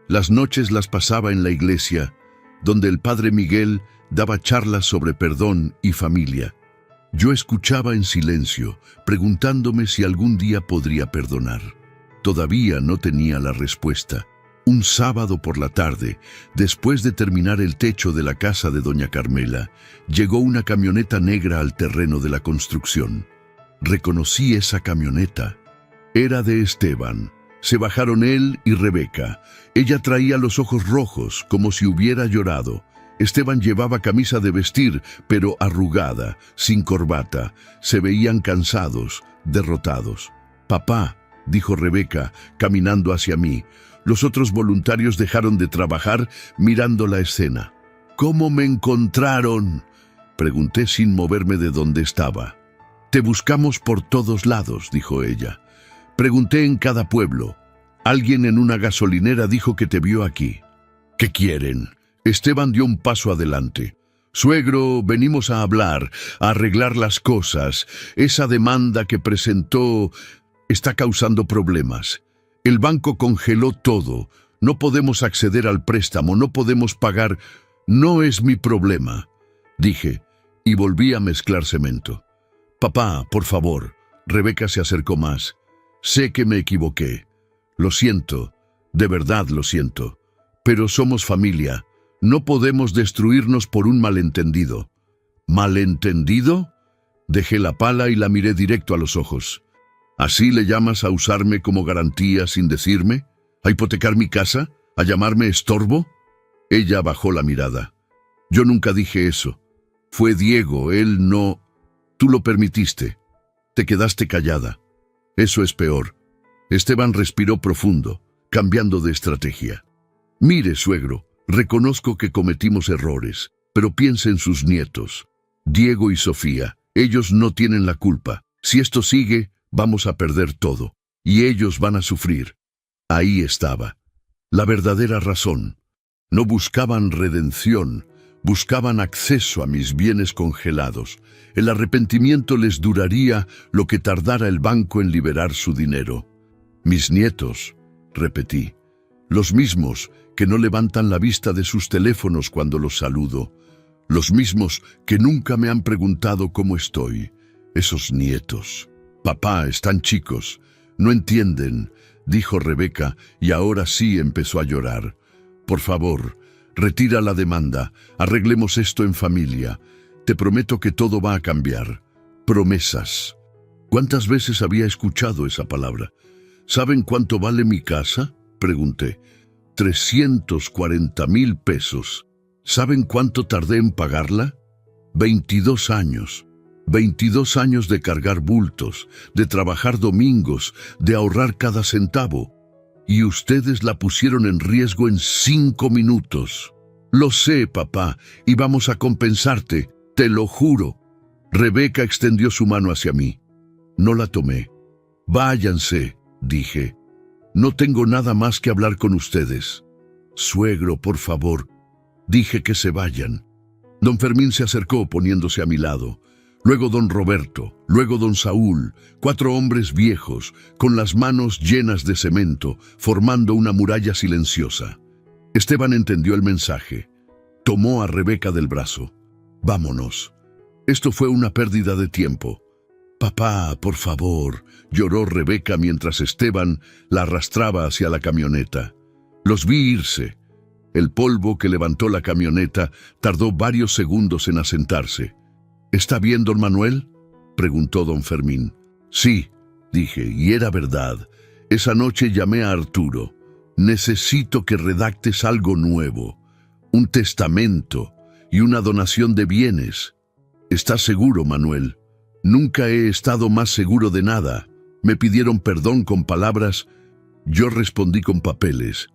A: Las noches las pasaba en la iglesia, donde el padre Miguel daba charlas sobre perdón y familia. Yo escuchaba en silencio, preguntándome si algún día podría perdonar. Todavía no tenía la respuesta. Un sábado por la tarde, después de terminar el techo de la casa de doña Carmela, llegó una camioneta negra al terreno de la construcción. Reconocí esa camioneta. Era de Esteban. Se bajaron él y Rebeca. Ella traía los ojos rojos, como si hubiera llorado. Esteban llevaba camisa de vestir, pero arrugada, sin corbata. Se veían cansados, derrotados. «Papá», dijo Rebeca, caminando hacia mí. Los otros voluntarios dejaron de trabajar mirando la escena. «¿Cómo me encontraron?», pregunté sin moverme de donde estaba. «Te buscamos por todos lados», dijo ella. «Pregunté en cada pueblo. Alguien en una gasolinera dijo que te vio aquí». «¿Qué quieren?». Esteban dio un paso adelante. «Suegro, venimos a hablar, a arreglar las cosas. Esa demanda que presentó está causando problemas. El banco congeló todo. No podemos acceder al préstamo, no podemos pagar. No es mi problema», dije, y volví a mezclar cemento. «Papá, por favor». Rebeca se acercó más. «Sé que me equivoqué. Lo siento, de verdad lo siento. Pero somos familia. No podemos destruirnos por un malentendido». «¿Malentendido?». Dejé la pala y la miré directo a los ojos. «¿Así le llamas a usarme como garantía sin decirme? ¿A hipotecar mi casa? ¿A llamarme estorbo?». Ella bajó la mirada. «Yo nunca dije eso. Fue Diego, él no. Tú lo permitiste. Te quedaste callada. Eso es peor». Esteban respiró profundo, cambiando de estrategia. «Mire, suegro, reconozco que cometimos errores, pero piense en sus nietos. Diego y Sofía, ellos no tienen la culpa. Si esto sigue, vamos a perder todo, y ellos van a sufrir». Ahí estaba, la verdadera razón. No buscaban redención, buscaban acceso a mis bienes congelados. El arrepentimiento les duraría lo que tardara el banco en liberar su dinero. «Mis nietos», repetí, «los mismos que no levantan la vista de sus teléfonos cuando los saludo, los mismos que nunca me han preguntado cómo estoy. Esos nietos. Papá, están chicos, no entienden», dijo Rebeca, y ahora sí empezó a llorar. «Por favor, retira la demanda, arreglemos esto en familia. Te prometo que todo va a cambiar. Promesas». ¿Cuántas veces había escuchado esa palabra? «¿Saben cuánto vale mi casa?», pregunté. 340,000 pesos. ¿Saben cuánto tardé en pagarla? 22 años. 22 años de cargar bultos, de trabajar domingos, de ahorrar cada centavo. Y ustedes la pusieron en riesgo en 5 minutos. «Lo sé, papá, y vamos a compensarte, te lo juro». Rebeca extendió su mano hacia mí. No la tomé. «Váyanse», dije. «No tengo nada más que hablar con ustedes». «Suegro, por favor». Dije que se vayan. Don Fermín se acercó poniéndose a mi lado. Luego don Roberto, luego don Saúl, 4 hombres viejos, con las manos llenas de cemento, formando una muralla silenciosa. Esteban entendió el mensaje. Tomó a Rebeca del brazo. «Vámonos». Esto fue una pérdida de tiempo. Papá, por favor, lloró Rebeca mientras Esteban la arrastraba hacia la camioneta. Los vi irse. El polvo que levantó la camioneta tardó varios segundos en asentarse. ¿Está bien, don Manuel?, preguntó don Fermín. Sí, dije, y era verdad. Esa noche llamé a Arturo. Necesito que redactes algo nuevo, un testamento y una donación de bienes. ¿Estás seguro, Manuel? Nunca he estado más seguro de nada. Me pidieron perdón con palabras. Yo respondí con papeles.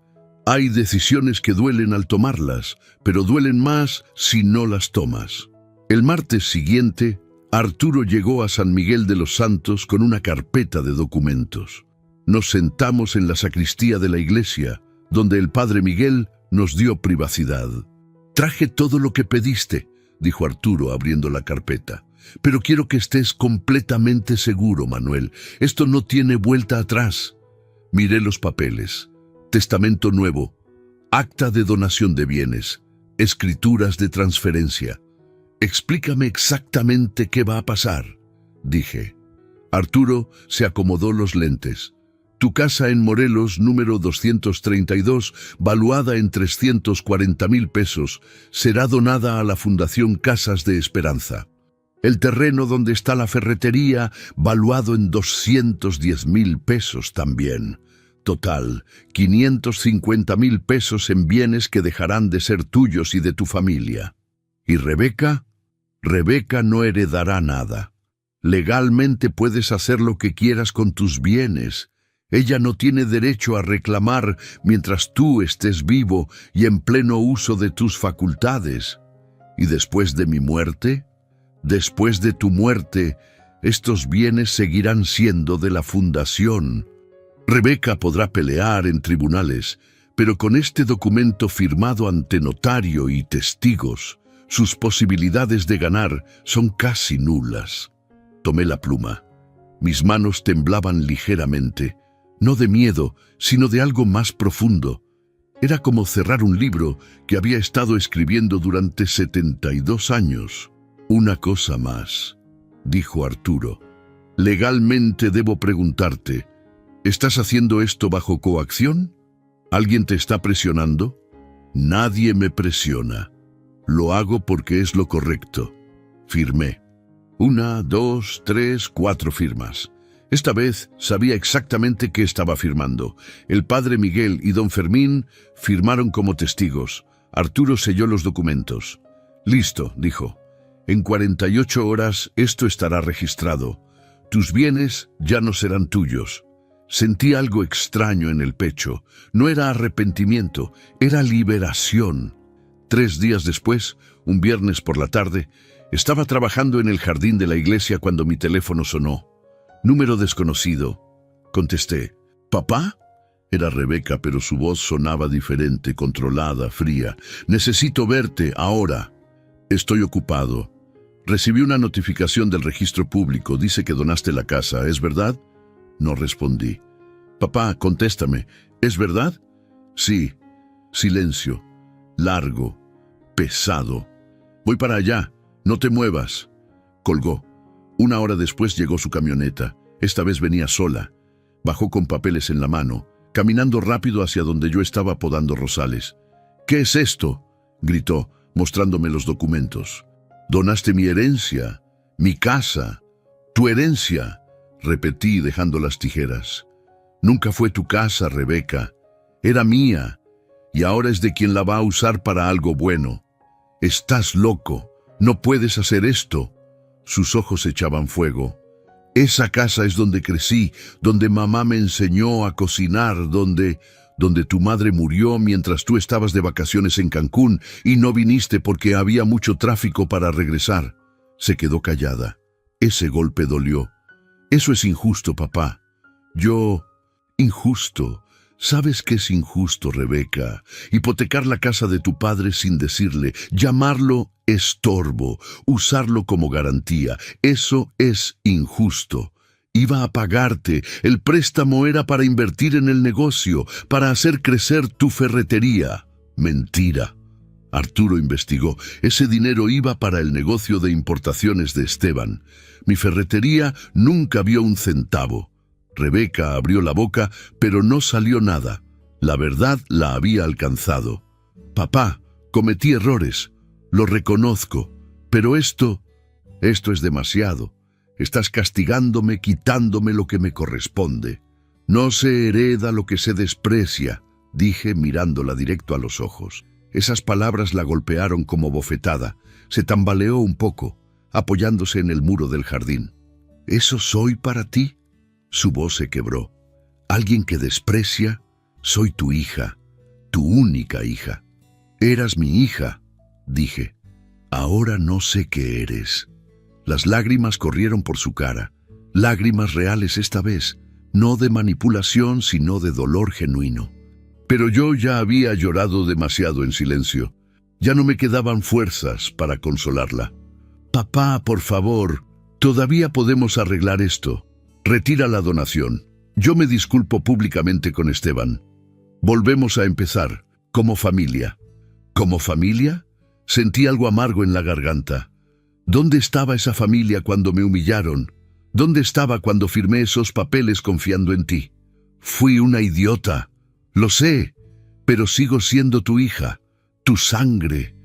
A: Hay decisiones que duelen al tomarlas, pero duelen más si no las tomas. El martes siguiente, Arturo llegó a San Miguel de los Santos con una carpeta de documentos. Nos sentamos en la sacristía de la iglesia, donde el padre Miguel nos dio privacidad. Traje todo lo que pediste, dijo Arturo abriendo la carpeta. Pero quiero que estés completamente seguro, Manuel. Esto no tiene vuelta atrás. Miré los papeles. Testamento nuevo, acta de donación de bienes, escrituras de transferencia. Explícame exactamente qué va a pasar, dije. Arturo se acomodó los lentes. Tu casa en Morelos, número 232, valuada en 340,000 pesos, será donada a la Fundación Casas de Esperanza. El terreno donde está la ferretería, valuado en 210,000 pesos también. Total, 550,000 pesos en bienes que dejarán de ser tuyos y de tu familia. ¿Y Rebeca? Rebeca no heredará nada. Legalmente puedes hacer lo que quieras con tus bienes. Ella no tiene derecho a reclamar mientras tú estés vivo y en pleno uso de tus facultades. ¿Y después de mi muerte? Después de tu muerte, estos bienes seguirán siendo de la fundación. Rebeca podrá pelear en tribunales, pero con este documento firmado ante notario y testigos, sus posibilidades de ganar son casi nulas. Tomé la pluma. Mis manos temblaban ligeramente, no de miedo, sino de algo más profundo. Era como cerrar un libro que había estado escribiendo durante 72 años. Una cosa más, dijo Arturo. Legalmente debo preguntarte, ¿estás haciendo esto bajo coacción? ¿Alguien te está presionando? Nadie me presiona. Lo hago porque es lo correcto. Firmé. 1, 2, 3, 4 firmas. Esta vez sabía exactamente qué estaba firmando. El padre Miguel y don Fermín firmaron como testigos. Arturo selló los documentos. Listo, dijo. En 48 horas esto estará registrado. Tus bienes ya no serán tuyos. Sentí algo extraño en el pecho. No era arrepentimiento, era liberación. 3 días después, un viernes por la tarde, estaba trabajando en el jardín de la iglesia cuando mi teléfono sonó. Número desconocido. Contesté. ¿Papá? Era Rebeca, pero su voz sonaba diferente, controlada, fría. Necesito verte ahora. Estoy ocupado. Recibí una notificación del registro público. Dice que donaste la casa. ¿Es verdad? No respondí. Papá, contéstame. ¿Es verdad? Sí. Silencio. Largo. Pesado. Voy para allá. No te muevas. Colgó. 1 hora después llegó su camioneta. Esta vez venía sola. Bajó con papeles en la mano, caminando rápido hacia donde yo estaba podando rosales. ¿Qué es esto?, gritó, mostrándome los documentos. Donaste mi herencia, mi casa, tu herencia, repetí dejando las tijeras. Nunca fue tu casa, Rebeca. Era mía, y ahora es de quien la va a usar para algo bueno. Estás loco. No puedes hacer esto. Sus ojos echaban fuego. Esa casa es donde crecí, donde mamá me enseñó a cocinar, donde tu madre murió mientras tú estabas de vacaciones en Cancún y no viniste porque había mucho tráfico para regresar. Se quedó callada. Ese golpe dolió. Eso es injusto, papá. Injusto. ¿Sabes qué es injusto, Rebeca? Hipotecar la casa de tu padre sin decirle, llamarlo estorbo, usarlo como garantía. Eso es injusto. Iba a pagarte. El préstamo era para invertir en el negocio, para hacer crecer tu ferretería. Mentira. Arturo investigó. Ese dinero iba para el negocio de importaciones de Esteban. Mi ferretería nunca vio un centavo. Rebeca abrió la boca, pero no salió nada. La verdad la había alcanzado. Papá, cometí errores. Lo reconozco. Pero esto es demasiado. Estás castigándome, quitándome lo que me corresponde. No se hereda lo que se desprecia, dije mirándola directo a los ojos. Esas palabras la golpearon como bofetada. Se tambaleó un poco, apoyándose en el muro del jardín. ¿Eso soy para ti? Su voz se quebró. ¿Alguien que desprecia? Soy tu hija, tu única hija. Eras mi hija, dije. Ahora no sé qué eres. Las lágrimas corrieron por su cara. Lágrimas reales esta vez, no de manipulación, sino de dolor genuino. Pero yo ya había llorado demasiado en silencio. Ya no me quedaban fuerzas para consolarla. Papá, por favor, todavía podemos arreglar esto. Retira la donación. Yo me disculpo públicamente con Esteban. Volvemos a empezar, como familia. ¿Como familia? Sentí algo amargo en la garganta. ¿Dónde estaba esa familia cuando me humillaron? ¿Dónde estaba cuando firmé esos papeles confiando en ti? Fui una idiota. Lo sé, pero sigo siendo tu hija, tu sangre.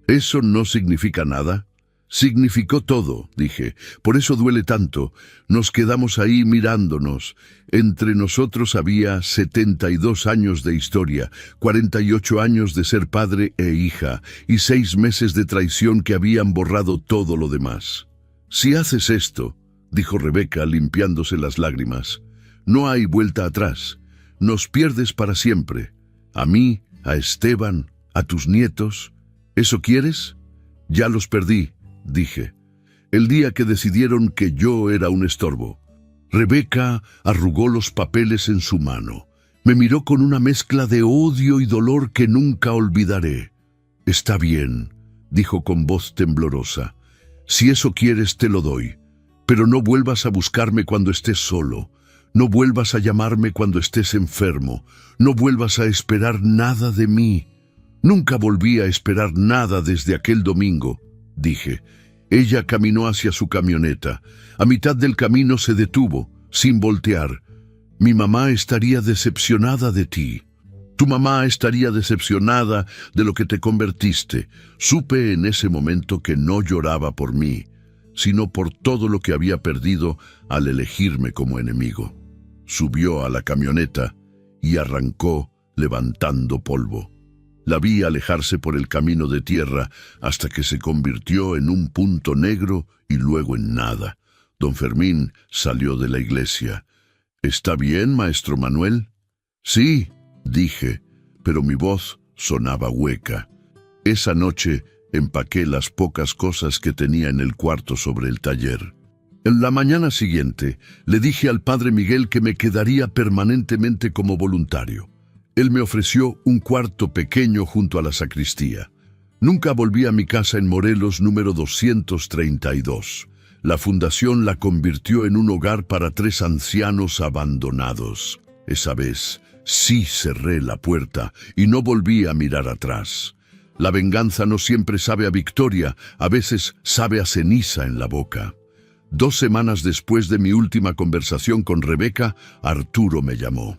A: ¿Eso no significa nada? Significó todo, dije. Por eso duele tanto. Nos quedamos ahí mirándonos. Entre nosotros había 72 años de historia, 48 años de ser padre e hija, y 6 meses de traición que habían borrado todo lo demás. Si haces esto, dijo Rebeca limpiándose las lágrimas, no hay vuelta atrás. Nos pierdes para siempre. A mí, a Esteban, a tus nietos. ¿Eso quieres? Ya los perdí, dije, el día que decidieron que yo era un estorbo. Rebeca arrugó los papeles en su mano. Me miró con una mezcla de odio y dolor que nunca olvidaré. Está bien, dijo con voz temblorosa. Si eso quieres, te lo doy. Pero no vuelvas a buscarme cuando estés solo. No vuelvas a llamarme cuando estés enfermo. No vuelvas a esperar nada de mí. Nunca volví a esperar nada desde aquel domingo, dije. Ella caminó hacia su camioneta. A mitad del camino se detuvo, sin voltear. Mi mamá estaría decepcionada de ti. Tu mamá estaría decepcionada de lo que te convertiste. Supe en ese momento que no lloraba por mí, sino por todo lo que había perdido al elegirme como enemigo. Subió a la camioneta y arrancó levantando polvo. La vi alejarse por el camino de tierra hasta que se convirtió en un punto negro y luego en nada. Don Fermín salió de la iglesia. ¿Está bien, maestro Manuel? Sí, dije, pero mi voz sonaba hueca. Esa noche empaqué las pocas cosas que tenía en el cuarto sobre el taller. En la mañana siguiente le dije al padre Miguel que me quedaría permanentemente como voluntario. Él me ofreció un cuarto pequeño junto a la sacristía. Nunca volví a mi casa en Morelos número 232. La fundación la convirtió en un hogar para 3 ancianos abandonados. Esa vez sí cerré la puerta y no volví a mirar atrás. La venganza no siempre sabe a victoria, a veces sabe a ceniza en la boca. 2 semanas después de mi última conversación con Rebeca, Arturo me llamó.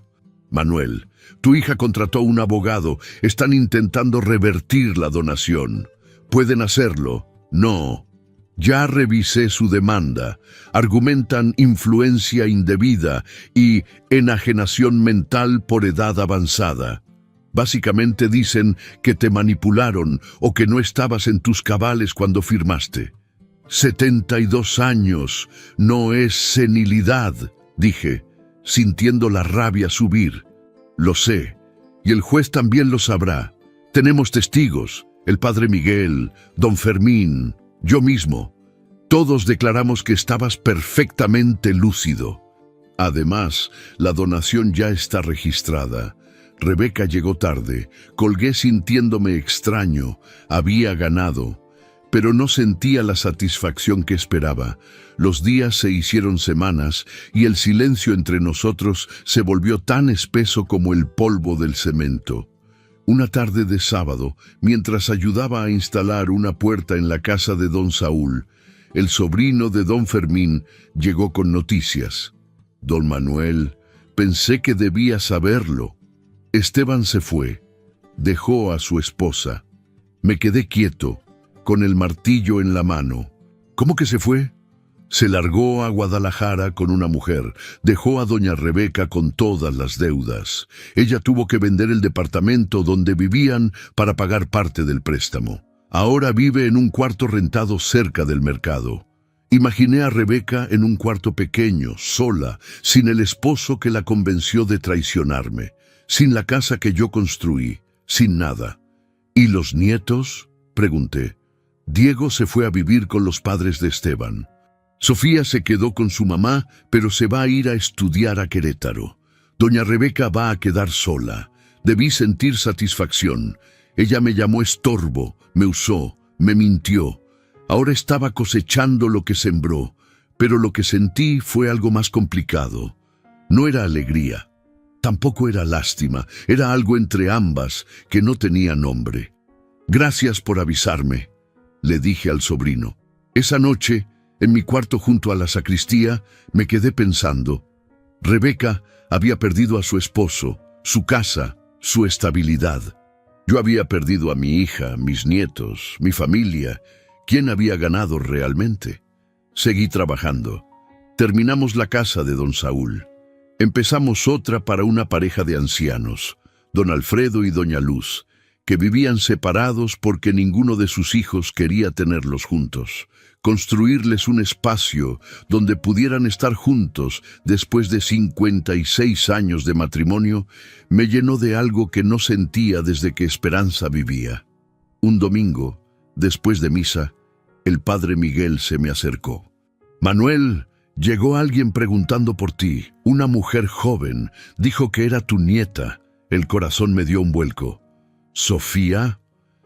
A: Manuel, tu hija contrató un abogado. Están intentando revertir la donación. ¿Pueden hacerlo? No. Ya revisé su demanda. Argumentan influencia indebida y enajenación mental por edad avanzada. Básicamente dicen que te manipularon o que no estabas en tus cabales cuando firmaste. 72 años. No es senilidad, dije, sintiendo la rabia subir. Lo sé, y el juez también lo sabrá. Tenemos testigos, el padre Miguel, don Fermín, yo mismo. Todos declaramos que estabas perfectamente lúcido. Además, la donación ya está registrada. Rebeca llegó tarde, colgué sintiéndome extraño, había ganado. Pero no sentía la satisfacción que esperaba. Los días se hicieron semanas y el silencio entre nosotros se volvió tan espeso como el polvo del cemento. Una tarde de sábado, mientras ayudaba a instalar una puerta en la casa de don Saúl, el sobrino de don Fermín, llegó con noticias. Don Manuel, pensé que debía saberlo. Esteban se fue, dejó a su esposa. Me quedé quieto, con el martillo en la mano. ¿Cómo que se fue? Se largó a Guadalajara con una mujer, dejó a doña Rebeca con todas las deudas. Ella tuvo que vender el departamento donde vivían para pagar parte del préstamo. Ahora vive en un cuarto rentado cerca del mercado. Imaginé a Rebeca en un cuarto pequeño, sola, sin el esposo que la convenció de traicionarme, sin la casa que yo construí, sin nada. ¿Y los nietos?, pregunté. Diego se fue a vivir con los padres de Esteban. Sofía se quedó con su mamá, pero se va a ir a estudiar a Querétaro. Doña Rebeca va a quedar sola. Debí sentir satisfacción. Ella me llamó estorbo, me usó, me mintió. Ahora estaba cosechando lo que sembró, pero lo que sentí fue algo más complicado. No era alegría, tampoco era lástima, era algo entre ambas que no tenía nombre. Gracias por avisarme, le dije al sobrino. Esa noche, en mi cuarto junto a la sacristía, me quedé pensando. Rebeca había perdido a su esposo, su casa, su estabilidad. Yo había perdido a mi hija, mis nietos, mi familia. ¿Quién había ganado realmente? Seguí trabajando. Terminamos la casa de don Saúl. Empezamos otra para una pareja de ancianos, don Alfredo y doña Luz, que vivían separados porque ninguno de sus hijos quería tenerlos juntos. Construirles un espacio donde pudieran estar juntos después de 56 años de matrimonio me llenó de algo que no sentía desde que Esperanza vivía. Un domingo, después de misa, el padre Miguel se me acercó. Manuel, llegó alguien preguntando por ti. Una mujer joven dijo que era tu nieta. El corazón me dio un vuelco. ¿Sofía?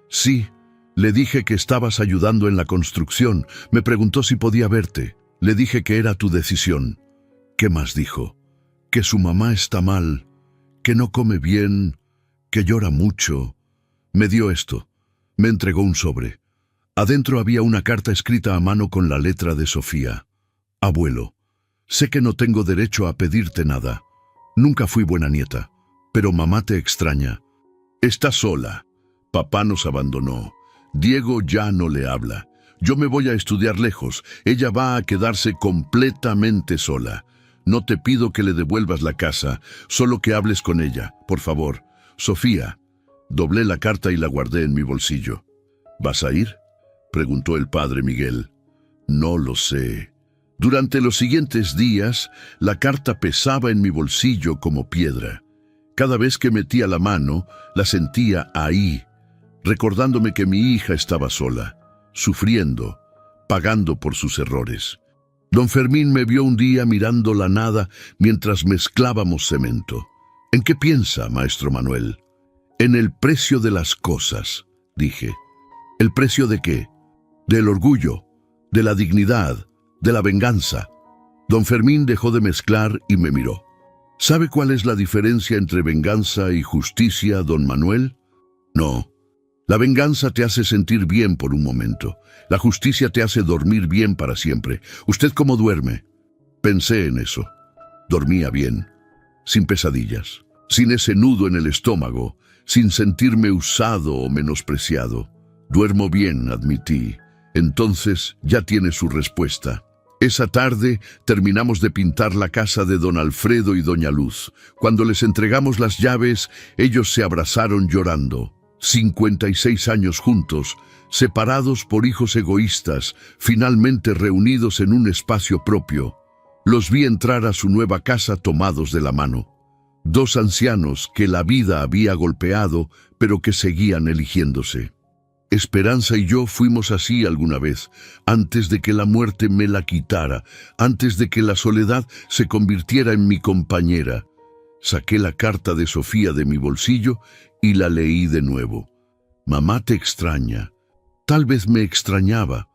A: Sí. Le dije que estabas ayudando en la construcción. Me preguntó si podía verte. Le dije que era tu decisión. ¿Qué más dijo? Que su mamá está mal, que no come bien, que llora mucho. Me dio esto. Me entregó un sobre. Adentro había una carta escrita a mano con la letra de Sofía. Abuelo, sé que no tengo derecho a pedirte nada. Nunca fui buena nieta, pero mamá te extraña. Está sola. Papá nos abandonó. Diego ya no le habla. Yo me voy a estudiar lejos. Ella va a quedarse completamente sola. No te pido que le devuelvas la casa, solo que hables con ella, por favor. Sofía. Doblé la carta y la guardé en mi bolsillo. ¿Vas a ir?, preguntó el padre Miguel. No lo sé. Durante los siguientes días, la carta pesaba en mi bolsillo como piedra. Cada vez que metía la mano, la sentía ahí, recordándome que mi hija estaba sola, sufriendo, pagando por sus errores. Don Fermín me vio un día mirando la nada mientras mezclábamos cemento. ¿En qué piensa, maestro Manuel? En el precio de las cosas, dije. ¿El precio de qué? Del orgullo, de la dignidad, de la venganza. Don Fermín dejó de mezclar y me miró. ¿Sabe cuál es la diferencia entre venganza y justicia, don Manuel? No. La venganza te hace sentir bien por un momento. La justicia te hace dormir bien para siempre. ¿Usted cómo duerme? Pensé en eso. Dormía bien, sin pesadillas, sin ese nudo en el estómago, sin sentirme usado o menospreciado. Duermo bien, admití. Entonces ya tiene su respuesta. Esa tarde terminamos de pintar la casa de don Alfredo y doña Luz. Cuando les entregamos las llaves, ellos se abrazaron llorando. 56 años juntos, separados por hijos egoístas, finalmente reunidos en un espacio propio. Los vi entrar a su nueva casa tomados de la mano. Dos ancianos que la vida había golpeado, pero que seguían eligiéndose. Esperanza y yo fuimos así alguna vez, antes de que la muerte me la quitara, antes de que la soledad se convirtiera en mi compañera. Saqué la carta de Sofía de mi bolsillo y la leí de nuevo. Mamá te extraña. Tal vez me extrañaba,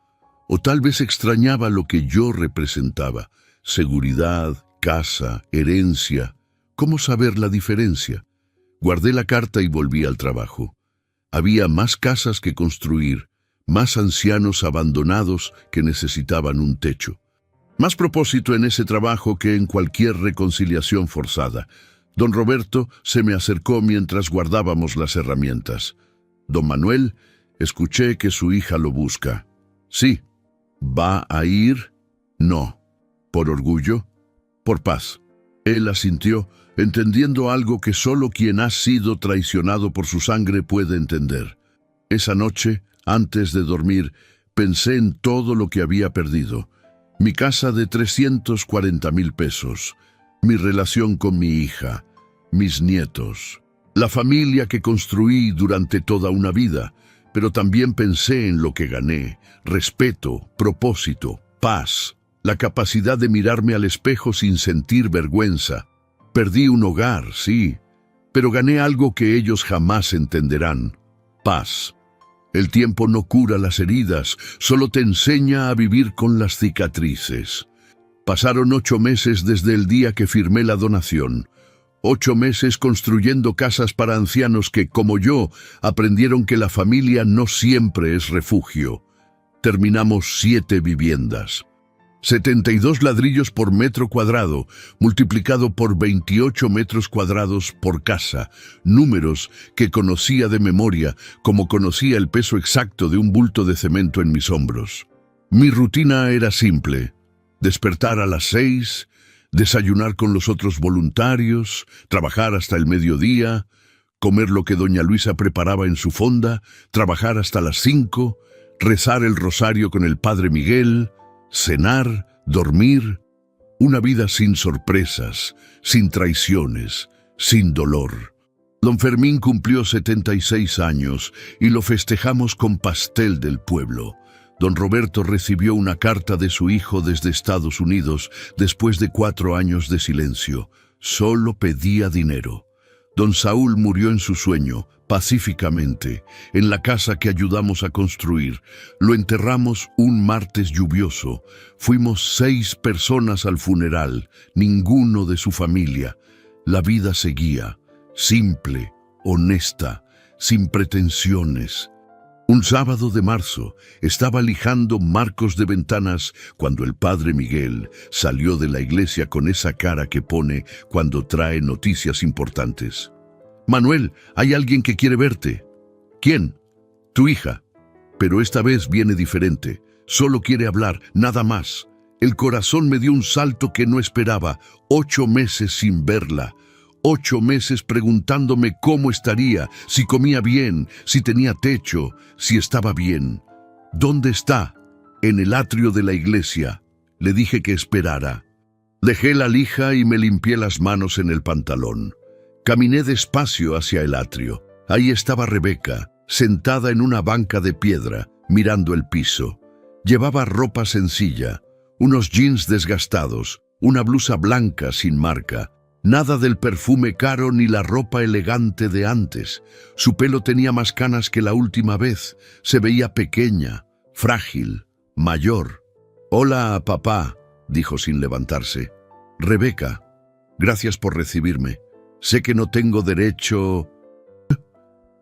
A: o tal vez extrañaba lo que yo representaba. Seguridad, casa, herencia. ¿Cómo saber la diferencia? Guardé la carta y volví al trabajo. Había más casas que construir, más ancianos abandonados que necesitaban un techo. Más propósito en ese trabajo que en cualquier reconciliación forzada. Don Roberto se me acercó mientras guardábamos las herramientas. Don Manuel, escuché que su hija lo busca. Sí. ¿Va a ir? No. ¿Por orgullo? Por paz. Él asintió, entendiendo algo que solo quien ha sido traicionado por su sangre puede entender. Esa noche, antes de dormir, pensé en todo lo que había perdido. Mi casa de 340,000 pesos, mi relación con mi hija, mis nietos, la familia que construí durante toda una vida, pero también pensé en lo que gané: respeto, propósito, paz, la capacidad de mirarme al espejo sin sentir vergüenza. Perdí un hogar, sí, pero gané algo que ellos jamás entenderán: paz. El tiempo no cura las heridas, solo te enseña a vivir con las cicatrices. Pasaron 8 meses desde el día que firmé la donación. 8 meses construyendo casas para ancianos que, como yo, aprendieron que la familia no siempre es refugio. Terminamos 7 viviendas. 72 ladrillos por metro cuadrado, multiplicado por 28 metros cuadrados por casa, números que conocía de memoria, como conocía el peso exacto de un bulto de cemento en mis hombros. Mi rutina era simple: despertar a las 6, desayunar con los otros voluntarios, trabajar hasta el mediodía, comer lo que doña Luisa preparaba en su fonda, trabajar hasta las 5, rezar el rosario con el padre Miguel, cenar, dormir, una vida sin sorpresas, sin traiciones, sin dolor. Don Fermín cumplió 76 años y lo festejamos con pastel del pueblo. Don Roberto recibió una carta de su hijo desde Estados Unidos después de 4 años de silencio. Solo pedía dinero. Don Saúl murió en su sueño, pacíficamente, en la casa que ayudamos a construir. Lo enterramos un martes lluvioso. Fuimos 6 personas al funeral, ninguno de su familia. La vida seguía, simple, honesta, sin pretensiones. Un sábado de marzo estaba lijando marcos de ventanas cuando el padre Miguel salió de la iglesia con esa cara que pone cuando trae noticias importantes. «Manuel, hay alguien que quiere verte». «¿Quién?» «Tu hija. Pero esta vez viene diferente. Solo quiere hablar, nada más». El corazón me dio un salto que no esperaba. 8 meses sin verla. 8 meses preguntándome cómo estaría, si comía bien, si tenía techo, si estaba bien. «¿Dónde está?» «En el atrio de la iglesia». Le dije que esperara. Dejé la lija y me limpié las manos en el pantalón. Caminé despacio hacia el atrio. Ahí estaba Rebeca, sentada en una banca de piedra, mirando el piso. Llevaba ropa sencilla, unos jeans desgastados, una blusa blanca sin marca. Nada del perfume caro ni la ropa elegante de antes. Su pelo tenía más canas que la última vez. Se veía pequeña, frágil, mayor. «Hola, papá», dijo sin levantarse. «Rebeca, gracias por recibirme. Sé que no tengo derecho».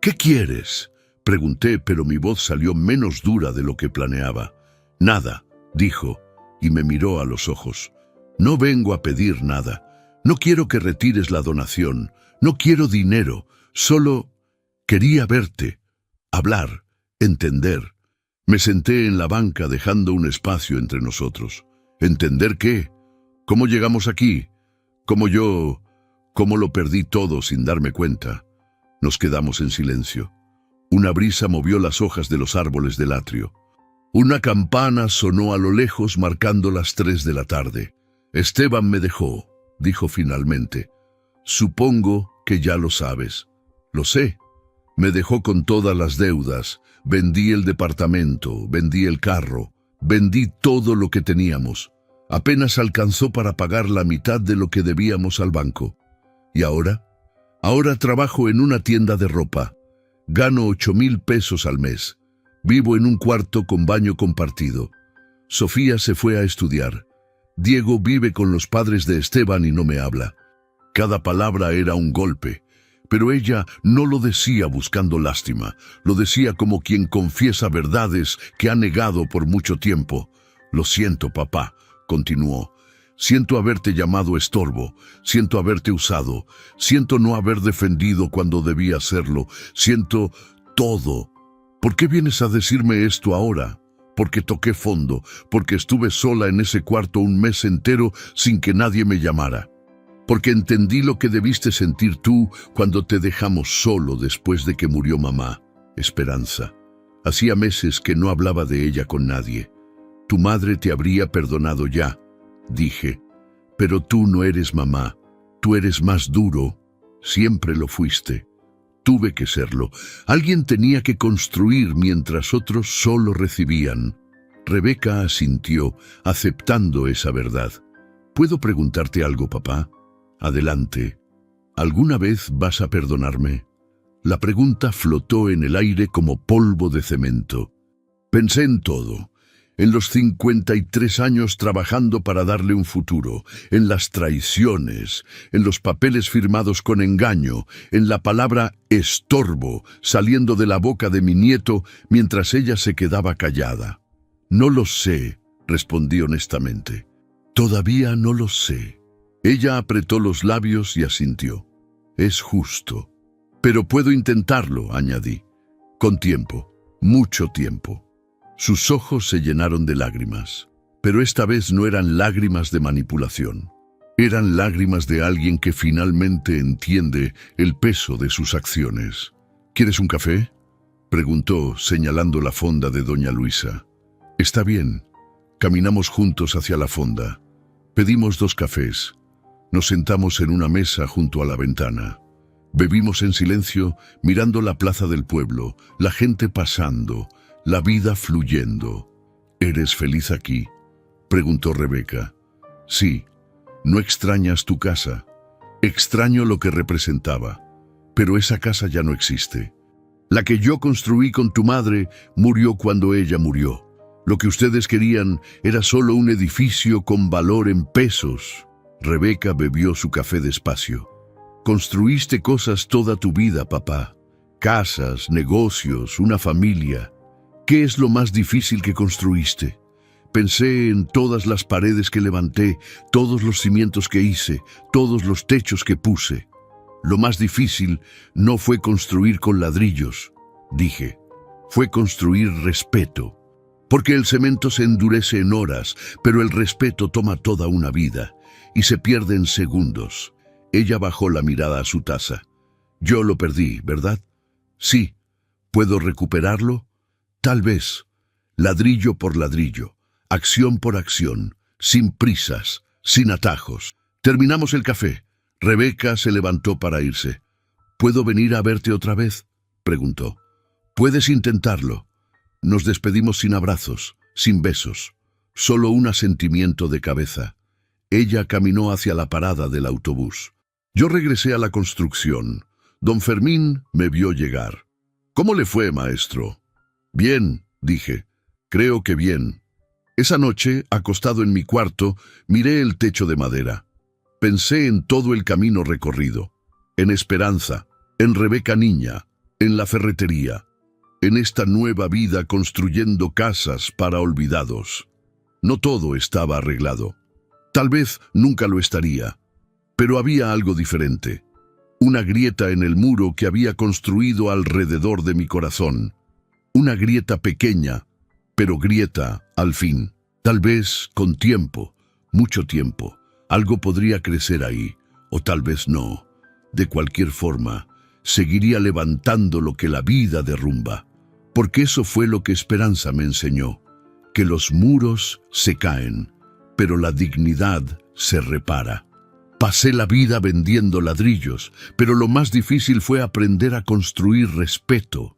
A: «¿Qué quieres?», pregunté, pero mi voz salió menos dura de lo que planeaba. «Nada», dijo, y me miró a los ojos. «No vengo a pedir nada. No quiero que retires la donación, no quiero dinero, solo quería verte, hablar, entender». Me senté en la banca dejando un espacio entre nosotros. ¿Entender qué? ¿Cómo llegamos aquí? ¿Cómo lo perdí todo sin darme cuenta? Nos quedamos en silencio. Una brisa movió las hojas de los árboles del atrio. Una campana sonó a lo lejos marcando las 3 de la tarde. «Esteban me dejó», dijo finalmente. «Supongo que ya lo sabes». «Lo sé. Me dejó con todas las deudas. Vendí el departamento, vendí el carro, vendí todo lo que teníamos. Apenas alcanzó para pagar la mitad de lo que debíamos al banco. ¿Y ahora? Ahora trabajo en una tienda de ropa. Gano 8,000 pesos al mes. Vivo en un cuarto con baño compartido. Sofía se fue a estudiar. Diego vive con los padres de Esteban y no me habla». Cada palabra era un golpe. Pero ella no lo decía buscando lástima, lo decía como quien confiesa verdades que ha negado por mucho tiempo. «Lo siento, papá», continuó. «Siento haberte llamado estorbo, siento haberte usado, siento no haber defendido cuando debía hacerlo, siento todo. ¿Por qué vienes a decirme esto ahora? Porque toqué fondo, porque estuve sola en ese cuarto un mes entero sin que nadie me llamara. Porque entendí lo que debiste sentir tú cuando te dejamos solo después de que murió mamá, Esperanza. Hacía meses que no hablaba de ella con nadie. Tu madre te habría perdonado ya», dije. «Pero tú no eres mamá, tú eres más duro, siempre lo fuiste. Tuve que serlo. Alguien tenía que construir mientras otros solo recibían». Rebeca asintió, aceptando esa verdad. «¿Puedo preguntarte algo, papá?» «Adelante. ¿Alguna vez vas a perdonarme?» La pregunta flotó en el aire como polvo de cemento. Pensé en todo. En los 53 años trabajando para darle un futuro, en las traiciones, en los papeles firmados con engaño, en la palabra estorbo saliendo de la boca de mi nieto mientras ella se quedaba callada. «No lo sé», respondí honestamente. «Todavía no lo sé». Ella apretó los labios y asintió. «Es justo. Pero puedo intentarlo», añadí. «Con tiempo, mucho tiempo». Sus ojos se llenaron de lágrimas, pero esta vez no eran lágrimas de manipulación. Eran lágrimas de alguien que finalmente entiende el peso de sus acciones. «¿Quieres un café?», preguntó, señalando la fonda de doña Luisa. «Está bien». Caminamos juntos hacia la fonda. Pedimos 2 cafés. Nos sentamos en una mesa junto a la ventana. Bebimos en silencio, mirando la plaza del pueblo, la gente pasando, la vida fluyendo. «¿Eres feliz aquí?», preguntó Rebeca. «Sí. ¿No extrañas tu casa?» «Extraño lo que representaba, pero esa casa ya no existe. La que yo construí con tu madre murió cuando ella murió. Lo que ustedes querían era solo un edificio con valor en pesos». Rebeca bebió su café despacio. «Construiste cosas toda tu vida, papá. Casas, negocios, una familia. ¿Qué es lo más difícil que construiste? Pensé en todas las paredes que levanté, todos los cimientos que hice, todos los techos que puse. Lo más difícil no fue construir con ladrillos», dije. «Fue construir respeto. Porque el cemento se endurece en horas, pero el respeto toma toda una vida y se pierde en segundos». Ella bajó la mirada a su taza. «Yo lo perdí, ¿verdad?» «Sí. ¿Puedo recuperarlo?» «Tal vez. Ladrillo por ladrillo, acción por acción, sin prisas, sin atajos». Terminamos el café. Rebeca se levantó para irse. «¿Puedo venir a verte otra vez?», preguntó. «Puedes intentarlo». Nos despedimos sin abrazos, sin besos, solo un asentimiento de cabeza. Ella caminó hacia la parada del autobús. Yo regresé a la construcción. Don Fermín me vio llegar. «¿Cómo le fue, maestro?» «Bien», dije. «Creo que bien». Esa noche, acostado en mi cuarto, miré el techo de madera. Pensé en todo el camino recorrido, en Esperanza, en Rebeca niña, en la ferretería, en esta nueva vida construyendo casas para olvidados. No todo estaba arreglado. Tal vez nunca lo estaría, pero había algo diferente. Una grieta en el muro que había construido alrededor de mi corazón. Una grieta pequeña, pero grieta al fin. Tal vez con tiempo, mucho tiempo, algo podría crecer ahí, o tal vez no. De cualquier forma, seguiría levantando lo que la vida derrumba, porque eso fue lo que Esperanza me enseñó, que los muros se caen, pero la dignidad se repara. Pasé la vida vendiendo ladrillos, pero lo más difícil fue aprender a construir respeto.